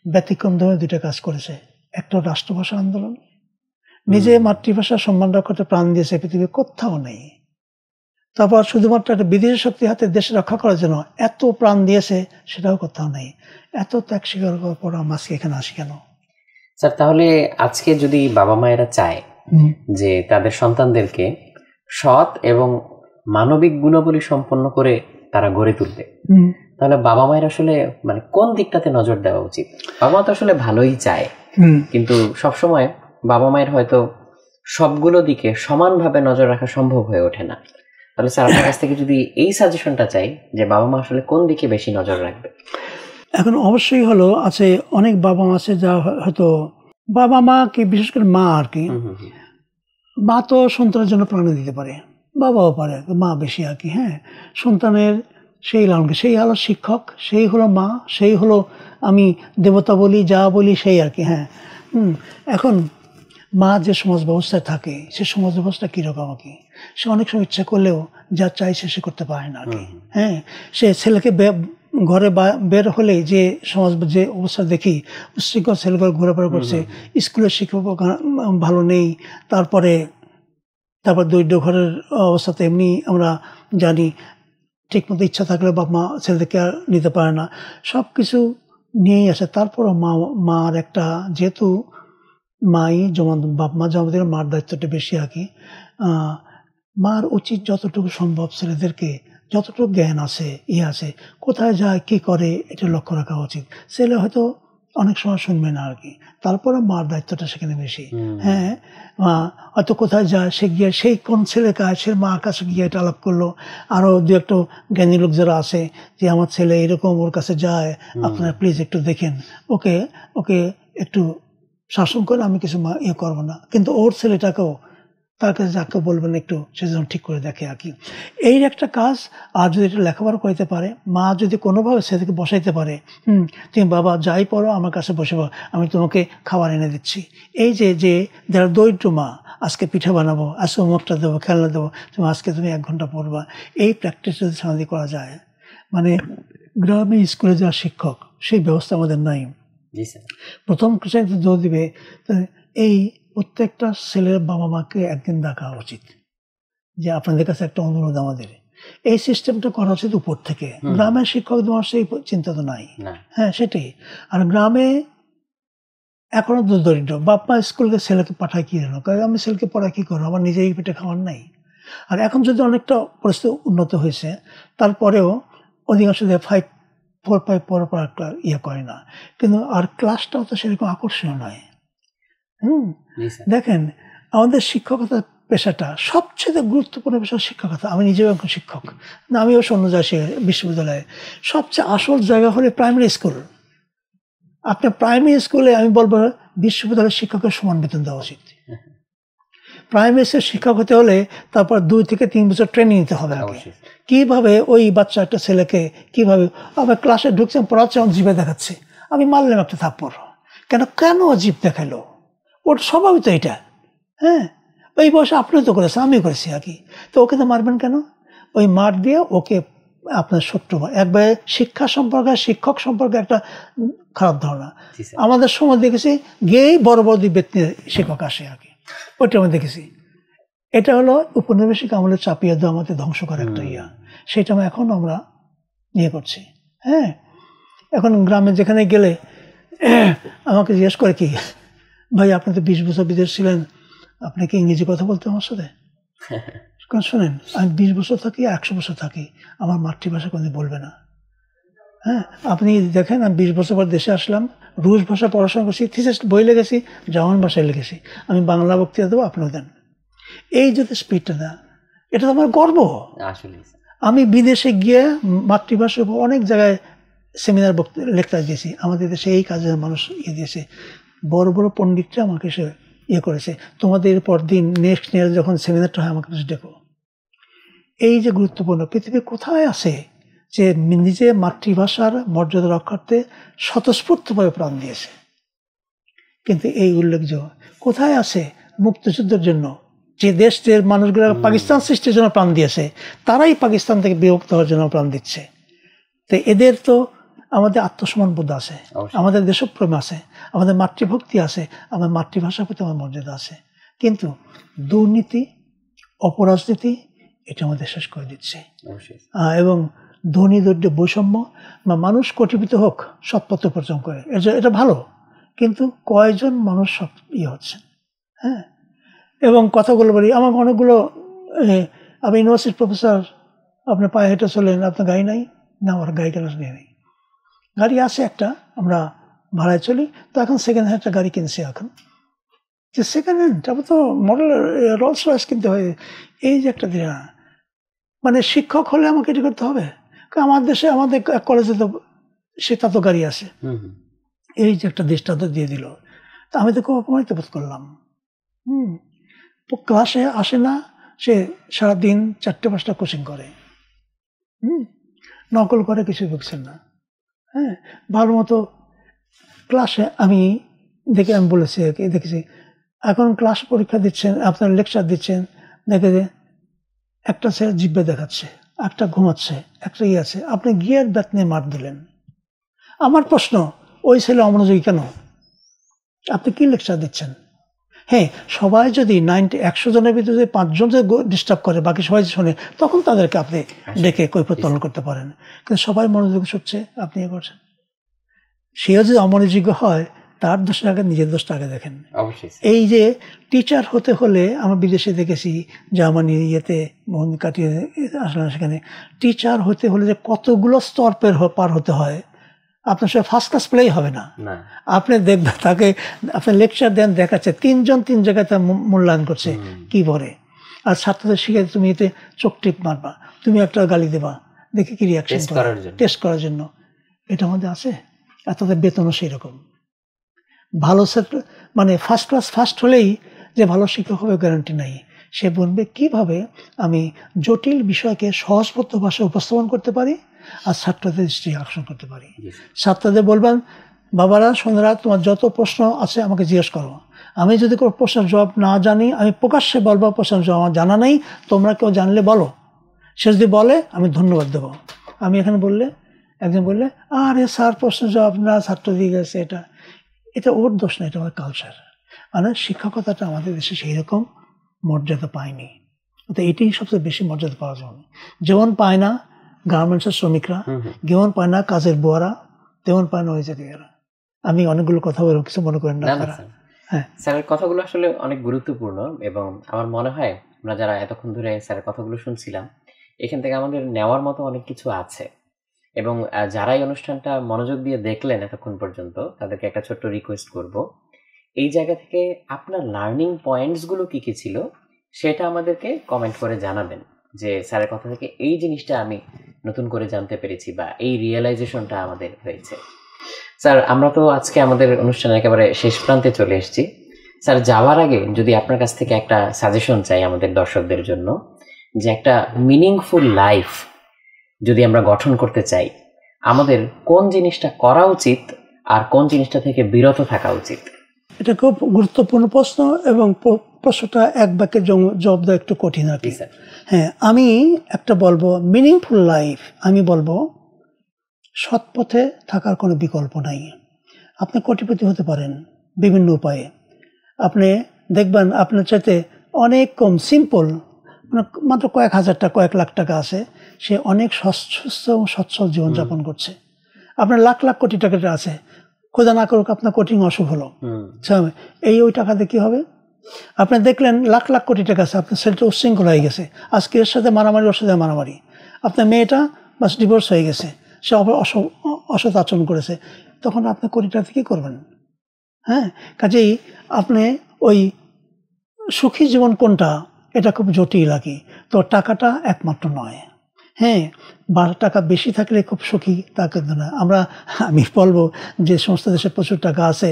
[SPEAKER 1] ব্যতিক্রম ধরে দুইটা কাজ করেছে। একটা রাষ্ট্রভাষা আন্দোলন, নিজে মাতৃভাষা সম্মান রক্ষাতে প্রাণ দিয়েছে, পৃথিবীর কোথাও নেই। তারপর শুধুমাত্র একটা বিদেশি শক্তি হাতে দেশ রক্ষা করার জন্য এত প্রাণ দিয়েছে, সেটাও কোথাও নেই। এত ত্যাগ স্বীকার করার পর আমরা এখানে আসি কেন?
[SPEAKER 2] স্যার, তাহলে আজকে যদি বাবা মায়েরা চায় যে তাদের সন্তানদেরকে সৎ এবং মানবিক গুণাবলী সম্পন্ন করে তারা গড়ে তুলবে, তাহলে বাবা মায়ের আসলে কোন দিকটাতে নজর দেওয়া উচিত? বাবা মা তো আসলে ভালোই চায়, কিন্তু সবসময় বাবা মায়ের হয়তো সবগুলো দিকে সমানভাবে নজর রাখা সম্ভব হয়ে ওঠে না। তাহলে স্যার, আপনার কাছ থেকে যদি এই সাজেশনটা চাই যে বাবা মা আসলে কোন দিকে বেশি নজর রাখবে?
[SPEAKER 1] এখন অবশ্যই হলো আছে, অনেক বাবা মা আছে যা হয়তো, বাবা মা কি, বিশেষ করে মা আর কি, মা তো সন্তানের জন্য প্রাণ দিতে পারে, বাবাও পারে, মা বেশি আর কি। হ্যাঁ, সন্তানের সেই লালনকে, সেই হলো শিক্ষক, সেই হলো মা, সেই হলো আমি দেবতা বলি, যা বলি সেই আর কি। হ্যাঁ, এখন মা যে সমাজ ব্যবস্থায় থাকে, সে সমাজ ব্যবস্থা কীরকম আর কি, সে অনেক সময় ইচ্ছা করলেও যা চাইছে সে করতে পারে না আর কি। হ্যাঁ, সে ছেলেকে ঘরে বের হলেই যে সমাজ, যে অবস্থা দেখি, উচ্ছৃঙ্খল ছেলেগুলো ঘোরাফেরা করছে, স্কুলের শিক্ষক ভালো নেই, তারপর দরিদ্র ঘরের অবস্থা তো এমনি আমরা জানি, ঠিকমতো ইচ্ছা থাকলে বাপ মা ছেলেদেরকে আর নিতে পারে না, সব কিছু নিয়েই আসে। তারপরও মার একটা, যেহেতু মাই বাপ মা জমা দিলে মার দায়িত্বটা বেশি আর কি, মার উচিত যতটুকু সম্ভব ছেলেদেরকে যতটুকু জ্ঞান আছে আছে কোথায় যায় কি করে এটা লক্ষ্য রাখা উচিত। ছেলে হয়তো অনেক সময় শুনবে না আর কি, তারপরে মার দায়িত্বটা সেখানে বেশি। হ্যাঁ, মা হয়তো কোথায় যায়, সে গিয়ে সেই কোন ছেলে কাজ সে মার কাছে গিয়ে এটা আলাপ করলো। আরও দু একটা জ্ঞানী লোক যারা আছে যে আমার ছেলে এরকম ওর কাছে যায়, আপনারা প্লিজ একটু দেখেন, ওকে ওকে একটু শাসন করে, আমি কিছু করবো না, কিন্তু ওর ছেলেটাকেও তার কাছে যাকে বলবেন একটু সে যেন ঠিক করে দেখে আর কি। এই একটা কাজ। আর যদি এটা লেখাপড়া করতে পারে, মা যদি কোনোভাবে ছেলেকে বসাইতে পারে, তুমি বাবা যাই পড়ো আমার কাছে বসে, আমি তোমাকে খাবার এনে দিচ্ছি। এই যে যারা দরিদ্র মা, আজকে পিঠা বানাবো, আজকে অমুকটা দেবো, খেলনা দেবো, আজকে তুমি 1 ঘন্টা পড়বা, এই প্র্যাকটিস যদি সমাধি করা যায়। মানে গ্রামে স্কুলে যাওয়া শিক্ষক সেই ব্যবস্থা আমাদের নাই। প্রথম শ্রেণীতে জোর দিবে, এই প্রত্যেকটা ছেলের বাবা মাকে একদিন ডাকা উচিত যে আপনাদের কাছে একটা অনুরোধ আমাদের, এই সিস্টেমটা করা উচিত উপর থেকে। গ্রামের শিক্ষক দেওয়ার সেই চিন্তা তো নাই। হ্যাঁ, সেটাই। আর গ্রামে এখনো তো দরিদ্র বাপ মা স্কুলকে ছেলেকে পাঠায় কি জানো, আমি ছেলেকে পড়ায় কি করবো, আমার নিজেই পেটে খাওয়ার নাই। আর এখন যদি অনেকটা পরিস্থিতি উন্নত হয়েছে, তারপরেও অধিকাংশ 4-5 পড়ার পর একটা করে না, কিন্তু আর ক্লাসটাও তো সেরকম আকর্ষণীয় নয়। দেখেন আমাদের শিক্ষকতা পেশাটা সবচেয়ে গুরুত্বপূর্ণ পেশা শিক্ষকতা। আমি নিজেও এখন শিক্ষক না, আমিও অন্য যাচ্ছি বিশ্ববিদ্যালয়ে। সবচেয়ে আসল জায়গা হলে প্রাইমারি স্কুল। আপনার প্রাইমারি স্কুলে আমি বলবো বিশ্ববিদ্যালয়ের শিক্ষকের সমান বেতন দেওয়া উচিত। প্রাইমারি স্কুলের শিক্ষক হতে হলে তারপর 2 থেকে 3 বছর ট্রেনিং নিতে হবে আগে, কিভাবে ওই বাচ্চা একটা ছেলেকে কিভাবে আবার ক্লাসে ঢুকছে, পড়াচ্ছে, জিভে দেখাচ্ছে, আমি মারলাম একটা থাপ্পড়, কেন জিভ দেখালো, ওর স্বভাবই তো এটা। হ্যাঁ, ওই বয়সে আপনিও তো করেছেন, আমিও করেছি আর কি, তো ওকে তো মারবেন কেন? ওই মার দিয়ে ওকে আপনার শত্রু, একবারে শিক্ষা সম্পর্কে শিক্ষক সম্পর্কে একটা খারাপ ধারণা। আমাদের সময় দেখেছি গিয়েই বড় বড় ব্যক্তি শিক্ষক আসে আর কি, ওইটা আমি দেখেছি। এটা হলো উপনিবেশিক আমলে চাপিয়ে দেওয়া, আমাদের ধ্বংস করা একটা সেটা এখন আমরা করছি। হ্যাঁ, এখন গ্রামে যেখানে গেলে আমাকে জিজ্ঞেস করে কি, ভাই আপনি তো 20 বছর বিদেশ ছিলেন, আপনি কি ইংরেজি কথা বলতে আমার সাথে? কারণ শোনেন, আমি 20 বছর থাকি, 100 বছর থাকি, আমার মাতৃভাষা কোনোদিন বলবে না। হ্যাঁ, আপনি দেখেন আমি 20 বছর পর দেশে আসলাম, রুশ ভাষা পড়াশোনা করছি, থিসিস বই লিখেছি, জার্মান ভাষায় লিখেছি, আমি বাংলা বক্তৃতা দেবো, আপনিও দেন। এই যদি স্পিডটা দেন, এটা তো আমার গর্ব। আমি বিদেশে গিয়ে মাতৃভাষার উপর অনেক জায়গায় সেমিনার লেকচার দিয়েছি, আমাদের দেশে এই কাজের মানুষ দিয়েছে, বড় বড় পণ্ডিতরা আমাকে সে করেছে, তোমাদের পরদিন নেক্সট ইয়ার যখন সেমিনারটা হয় আমাকে দেখো। এই যে গুরুত্বপূর্ণ, পৃথিবী কোথায় আছে যে নিজে মাতৃভাষার মর্যাদা রক্ষার্থে স্বতঃস্ফূর্তভাবে প্রাণ দিয়েছে, কিন্তু এই উল্লেখযোগ্য কোথায় আছে মুক্তিযুদ্ধের জন্য যে দেশের মানুষগুলো পাকিস্তান সৃষ্টির জন্য প্রাণ দিয়েছে, তারাই পাকিস্তান থেকে বিভক্ত হওয়ার জন্য প্রাণ দিচ্ছে। তো এদের তো আমাদের আত্মসম্মান বোধ আছে, আমাদের দেশপ্রেম আছে, আমাদের মাতৃভক্তি আছে, আমার মাতৃভাষার প্রতি আমার মর্যাদা আছে, কিন্তু দুর্নীতি, অপরাজনীতি এটা আমাদের শেষ করে দিচ্ছে। এবং ধনী দরিদ্র বৈষম্য, বা মানুষ কোটিপতি হোক সৎপথ উপার্জন করে, এটা ভালো, কিন্তু কয়জন মানুষ সব হচ্ছে। হ্যাঁ, এবং কথাগুলো বলি, আমার অনেকগুলো, আপনি ইউনিভার্সিটির প্রফেসর, আপনার পায়ে হেঁটে চলেন, আপনার গাড়ি নাই না? আমার গাড়ি কেন নিয়ে নেই, গাড়ি আছে একটা, আমরা ভাড়ায় চলি, তো এখন সেকেন্ড হ্যান্ড একটা গাড়ি কিনছি। এখন যে সেকেন্ড হ্যান্ড, তারপর তো মডেল রোলস রয়েস কিনতে হয়। এই যে একটা দিন, মানে শিক্ষক হলে আমাকে এটি করতে হবে, আমার দেশে আমাদের কলেজে তো সেটা তো গাড়ি আছে। এই যে একটা দৃষ্টান্ত দিয়ে দিল, তা আমি তো খুব অপমানিত বোধ করলাম। ক্লাসে আসে না, সে সারাদিন 4-5টা কোচিং করে, নকল করে, কিছু বুঝছেন না। হ্যাঁ, ভালো মতো ক্লাসে আমি বলেছি দেখেছি, এখন ক্লাস পরীক্ষা দিচ্ছেন, আপনার লেকচার দিচ্ছেন, দেখে যে একটা ছেলে জিভে দেখাচ্ছে, একটা ঘুমাচ্ছে, একটা আছে, আপনি গিয়ার ব্যাট নিয়ে মার দিলেন। আমার প্রশ্ন, ওই ছেলে অমনোযোগী কেন? আপনি কি লেকচার দিচ্ছেন? হ্যাঁ, সবাই যদি 100 জনের ভিতরে 5 জন ডিস্টার্ব করে, বাকি সবাই শোনে, তখন তাদেরকে আপনি ডেকে কৈফিয়ত প্রদান করতে পারেন, কিন্তু সবাই মনোযোগ শুনছে, আপনি করছেন। সেও যদি অমনোযোগী হয়, তার দোষের আগে নিজের দোষটা আগে দেখেন।
[SPEAKER 2] অবশ্যই
[SPEAKER 1] এই যে টিচার হতে হলে আমরা বিদেশে দেখেছি, জার্মানি ইয়েতে মন কাটিয়ে আসলাম, সেখানে টিচার হতে হলে যে কতগুলো স্তর পার হতে হয়, আপনার সাথে ফার্স্ট ক্লাস পেলেই হবে না। আপনি দেখবেন তাকে আপনি লেকচার দেন, দেখাচ্ছে 3 জন 3 জায়গায় তার মূল্যায়ন করছে কি বলে, আর ছাত্রদের শিখে তুমি এতে চোখ টিপ মারবা, তুমি একটা গালি দেবা, দেখি কি রিয়াকশন, টেস্ট করার জন্য। এটা আমাদের আছে। আর তাদের বেতনও সেই রকম। ভালো মানে ফার্স্ট ক্লাস ফার্স্ট হলেই যে ভালো শিক্ষক হবে গ্যারান্টি নাই। সে বলবে কিভাবে আমি জটিল বিষয়কে সহজবোধ্য ভাষায় উপস্থাপন করতে পারি আর ছাত্রদের দৃষ্টি আকর্ষণ করতে পারি। ছাত্রদের বলবেন, বাবারা সন্ধ্যারা তোমার যত প্রশ্ন আছে আমাকে জিজ্ঞেস করো, আমি যদি কোনো প্রশ্নের জবাব না জানি আমি প্রকাশ্যে বলবো প্রশ্নের জবাব আমার জানা নেই, তোমরা কেউ জানলে বলো। সে যদি বলে আমি ধন্যবাদ দেবো। আমি এখানে বললে একজন বললে, আরে স্যার প্রশ্নের জবাব না, ছাত্র দিয়ে গেছে, এটা ওর দোষ না, এটা আমার কালচার। মানে শিক্ষকতাটা আমাদের দেশে সেই রকম মর্যাদা পায়নি। তো এটাই সবচেয়ে বেশি মর্যাদা পাওয়া যায়। যেমন পায় না গার্মেন্টসের শ্রমিকরা, যেমন পায় না কাজের বুয়ারা, তেমন পায় না ওই জায়গায়। আমি অনেকগুলো কথা বলবো, কিছু মনে করেন না।
[SPEAKER 2] হ্যাঁ, স্যারের কথাগুলো আসলে অনেক গুরুত্বপূর্ণ এবং আমার মনে হয় আমরা যারা এতক্ষণ ধরে স্যারের কথাগুলো শুনছিলাম, এখান থেকে আমাদের নেওয়ার মতো অনেক কিছু আছে। এবং যারা এই অনুষ্ঠানটা মনোযোগ দিয়ে দেখলেন এতক্ষণ পর্যন্ত, তাদেরকে একটা ছোট্ট রিকোয়েস্ট করব, এই জায়গা থেকে আপনার লার্নিং পয়েন্টসগুলো কি কি ছিল সেটা আমাদেরকে কমেন্ট করে জানাবেন, যে স্যারের কথা থেকে এই জিনিসটা আমি নতুন করে জানতে পেরেছি বা এই রিয়েলাইজেশনটা আমাদের হয়েছে। স্যার, আমরা তো আজকে আমাদের অনুষ্ঠানের একেবারে শেষ প্রান্তে চলে এসেছি। স্যার, যাওয়ার আগে যদি আপনার কাছ থেকে একটা সাজেশন চাই আমাদের দর্শকদের জন্য, যে একটা মিনিংফুল লাইফ যদি আমরা গঠন করতে চাই, আমাদের কোন জিনিসটা করা উচিত আর কোন জিনিসটা থেকে বিরত থাকা উচিত?
[SPEAKER 1] এটা খুব গুরুত্বপূর্ণ প্রশ্ন এবং প্রশ্নটা এক বাক্যে জবাব দেওয়া একটু কঠিন আর কি। হ্যাঁ, আমি একটা বলবো মিনিংফুল লাইফ, আমি বলবো সৎ পথে থাকার কোনো বিকল্প নাই। আপনি কোটিপতি হতে পারেন বিভিন্ন উপায়ে, আপনি দেখবেন আপনার চাইতে অনেক কম সিম্পল, মাত্র কয়েক হাজার টাকা কয়েক লাখ টাকা আছে, সে অনেক সুস্থ এবং সচ্ছল জীবনযাপন করছে। আপনার লাখ লাখ কোটি টাকাটা আছে, খোদা না করুক আপনার কোটিং অসুখ হলো, ওই টাকাতে কি হবে? আপনি দেখলেন লাখ লাখ কোটি টাকা আছে, আপনার ছেলেটা উচ্ছৃঙ্খল হয়ে গেছে, আজকে এর সাথে মারামারি ওর সাথে মারামারি, আপনার মেয়েটা বাস ডিভোর্স হয়ে গেছে, সে অসৎ আচরণ করেছে, তখন আপনি কোটি টাকা কি করবেন? হ্যাঁ, কাজেই আপনি ওই সুখী জীবন কোনটা, এটা খুব জটিল আর কি। তো টাকাটা একমাত্র নয়। হ্যাঁ, 12 টাকা বেশি থাকলে খুব সুখী তা কিন্তু না। আমি বলবো যে সমস্ত দেশে প্রচুর টাকা আছে,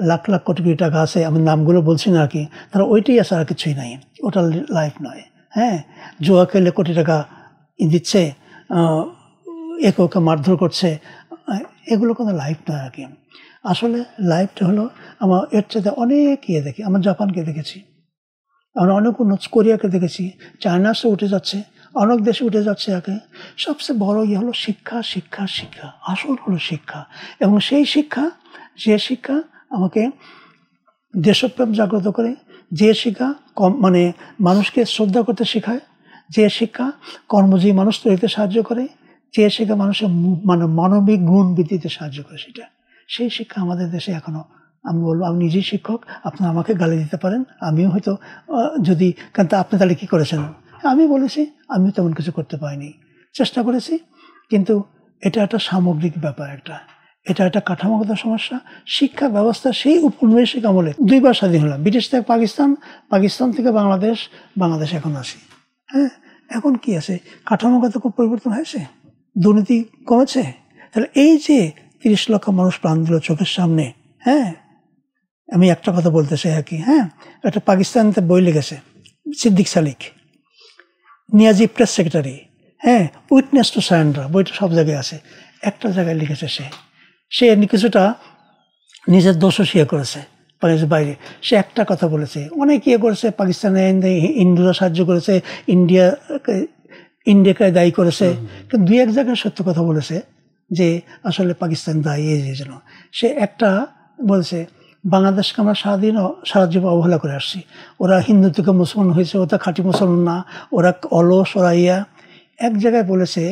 [SPEAKER 1] লাখ লাখ কোটি কোটি টাকা আছে, আমি নামগুলো বলছি না আর কি, তারা ওইটাই আছে, আর কিছুই নাই, ওটা লাইফ নয়। হ্যাঁ, জুয়া খেলে কোটি টাকা দিচ্ছে, একে ওকে মারধর করছে, এগুলো কোনো লাইফ নয় আর কি। আসলে লাইফটা হলো, আমার এর চাইতে অনেক দেখি, আমার জাপানকে দেখেছি, আমরা অনেক উন্নত, কোরিয়াকে দেখেছি, চায়নাসে উঠে যাচ্ছে, অনেক দেশে উঠে যাচ্ছে আগে। সবচেয়ে বড় হলো শিক্ষা, শিক্ষা, শিক্ষা, আসল হলো শিক্ষা। এবং সেই শিক্ষা, যে শিক্ষা আমাকে দেশপ্রেম জাগ্রত করে, যে শিক্ষা মানে মানুষকে শ্রদ্ধা করতে শেখায়, যে শিক্ষা কর্মজীবী মানুষ তৈরিতে সাহায্য করে, যে শিক্ষা মানুষের মানে মানবিক গুণ বৃদ্ধিতে সাহায্য করে, সেই শিক্ষা আমাদের দেশে এখনো, আমি বলবো, আমি নিজেই শিক্ষক, আপনি আমাকে গালি দিতে পারেন, আমিও হয়তো যদি, কিন্তু আপনি তাহলে কী করেছেন? আমি বলেছি আমি তেমন কিছু করতে পারিনি, চেষ্টা করেছি, কিন্তু এটা একটা সামগ্রিক ব্যাপার, এটা একটা কাঠামোগত সমস্যা। শিক্ষা ব্যবস্থা সেই উপনিবেশিক আমলে 2 বার স্বাধীন হলাম, ব্রিটিশ থেকে পাকিস্তান, পাকিস্তান থেকে বাংলাদেশ, বাংলাদেশ এখন আসি। হ্যাঁ, এখন কি আছে, কাঠামোগত খুব পরিবর্তন হয়েছে, দুর্নীতি কমেছে। তাহলে এই যে 30 লক্ষ মানুষ প্রাণ দিল চোখের সামনে, হ্যাঁ, আমি একটা কথা বলতে চাই আর কি। হ্যাঁ, একটা পাকিস্তানতে বই লিখেছে সিদ্দিক সালিক, নিয়াজি প্রেস সেক্রেটারি, হ্যাঁ, উইটনেস টু সারেন্ডার, বইটা সব জায়গায় আছে। একটা জায়গায় লিখেছে, সে কিছুটা নিজের দোষও স্বীকার করেছে বাংলাদেশের বাইরে। সে একটা কথা বলেছে, অনেক করেছে, পাকিস্তানে হিন্দুরা সাহায্য করেছে, ইন্ডিয়াকে দায়ী করেছে, কিন্তু 2-1 জায়গায় সত্য কথা বলেছে যে আসলে পাকিস্তান দায়ী এই জন্য। সে একটা বলেছে, বাংলাদেশকে আমরা সারা জীবন অবহেলা করে আসছি, ওরা হিন্দু থেকে মুসলমান হয়েছে, ওটা খাঁটি মুসলমান না, ওরা অলস, ওরা এক জায়গায় বলেছে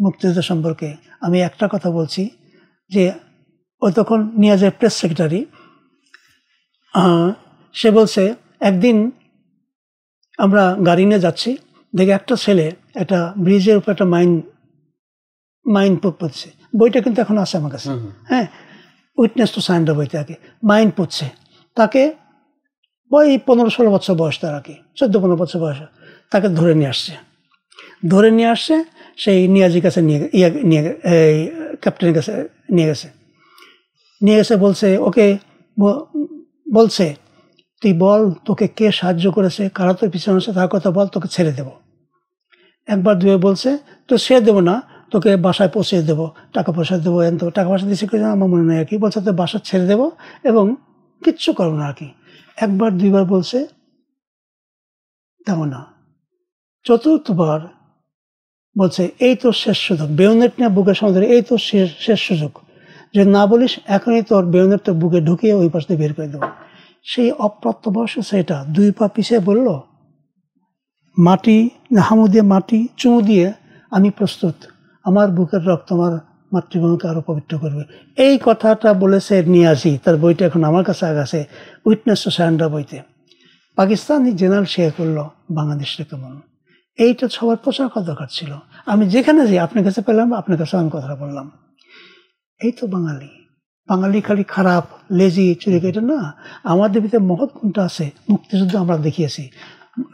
[SPEAKER 1] মুক্তিযুদ্ধ সম্পর্কে, আমি একটা কথা বলছি, যে ও তখন নিয়াজের প্রেস সেক্রেটারি, সে বলছে একদিন আমরা গাড়ি নিয়ে যাচ্ছি, দেখে একটা ছেলে একটা ব্রিজের উপর একটা মাইন পুঁতছে। বইটা কিন্তু এখন আছে আমার কাছে, হ্যাঁ, উইটনেস টু সারেন্ডার বইতে আর কি। মাইন পুঁতছে, তাকে ওই 15-16 বছর বয়স, তার আর কি 14-15 বছর বয়স, তাকে ধরে নিয়ে আসছে সেই নিয়াজির কাছে ক্যাপ্টেনের কাছে নিয়ে গেছে। বলছে ওকে, বলছে তুই বল তোকে কে সাহায্য করেছে, কারা তোর পিছনে আছে, তার কথা বল, তোকে ছেড়ে দেবো। একবার দুয়ে বলছে তো ছেড়ে দেবো না, তোকে বাসায় পৌঁছে দেবো, টাকা পয়সা দেবো। টাকা পয়সা দিয়েছে কিনা আমার মনে নেই আর কি। বলছে তো বাসা ছেড়ে দেবো এবং কিচ্ছু করবো না আর কি। একবার দুইবার বলছে, তেমন না। চতুর্থবার বলছে এই তোর শেষ সুযোগ, বেয়নেট নিয়ে বুকের সামনে, এই তোর শেষ সুযোগ, যে না বলিস এখনই তোর বেয়নেটটা বুকে ঢুকিয়ে ওই পাশ দিয়ে বের করে দেবো। সেই অপ্রাপ্তবয়স্ক ছেলেটা 2 পা পিছিয়ে বলল, মাটি হামু দিয়ে মাটি চুমু দিয়ে, আমি প্রস্তুত, আমার বুকের রক্ত আমার মাতৃভূমিকে আরো পবিত্র করবে। এই কথাটা বলেছে নিয়াজি, তার বইটা এখন আমার কাছে আছে, উইটনেস টু সারেন্ডার বইতে। পাকিস্তানি জেনারেল শেয়ার করলো বাংলাদেশটা কেমন, এইটা সবার প্রচার করা দরকার ছিল। আমি যেখানে যাই আপনার কাছে পেলাম, আপনার কাছে আমি কথা বললাম। এই তো বাঙালি খালি খারাপ, লেজি, চুরি, এটা না। আমাদের ভিতরে মহৎ গুণটা আছে। মুক্তিযুদ্ধ আমরা দেখিয়েছি,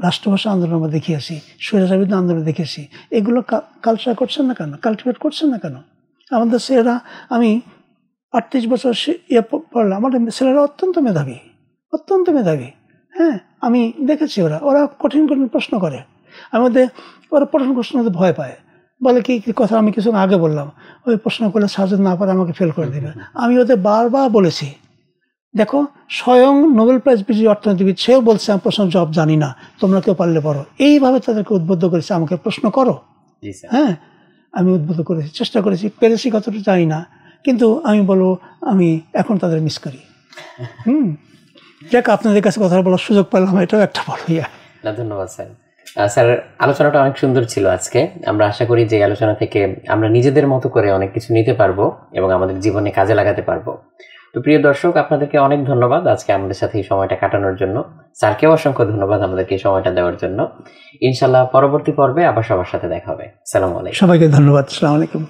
[SPEAKER 1] রাষ্ট্রভাষা আন্দোলন আমরা দেখিয়েছি, স্বৈরাচারবিরোধী আন্দোলন দেখেছি। এগুলো কালচার করছেন না কেন, কালটিভেট করছেন না কেন? আমাদের ছেলেরা, আমি 38 বছর পড়লাম, আমাদের ছেলেরা অত্যন্ত মেধাবী। হ্যাঁ, আমি দেখেছি ওরা কঠিন প্রশ্ন করে। আমাদের ওরা প্রশ্ন ভয় পায়, বলে কি কথা আমি কিছু আগে বললাম, ওই প্রশ্ন করলে সাহায্য না পারে আমাকে ফেল করে দেবে। আমি ওদের বারবার বলেছি, দেখো স্বয়ং নোবেল প্রাইজ বিজয়ী অর্থনীতিবিদ সেও বলছে আমি প্রশ্ন জবাব জানি না, তোমরা কেউ পারলে পড়ো। এইভাবে তাদেরকে উদ্বুদ্ধ করেছে আমাকে প্রশ্ন করো। হ্যাঁ, আমি উদ্বুদ্ধ করেছি, চেষ্টা করেছি, পেরেছি কতটা জানি না, কিন্তু আমি বলবো আমি এখন তাদের মিস করি। যাক, আপনাদের কাছে কথা বলার সুযোগ পেলাম, এটাও একটা বড় ইয়া।
[SPEAKER 2] ধন্যবাদ স্যার। স্যার, আলোচনাটা অনেক সুন্দর ছিল আজকে। আমরা আশা করি যে আলোচনা থেকে আমরা নিজেদের মতো করে অনেক কিছু নিতে পারবো এবং আমাদের জীবনে কাজে লাগাতে পারবো। তো প্রিয় দর্শক, আপনাদেরকে অনেক ধন্যবাদ আজকে আমাদের সাথে এই সময়টা কাটানোর জন্য। স্যারকেও অসংখ্য ধন্যবাদ আমাদেরকে এই সময়টা দেওয়ার জন্য। ইনশাল্লাহ পরবর্তী পর্বে আবার সবার সাথে দেখা হবে। আসসালামু আলাইকুম।
[SPEAKER 1] সবাইকে ধন্যবাদ। আসসালামু আলাইকুম।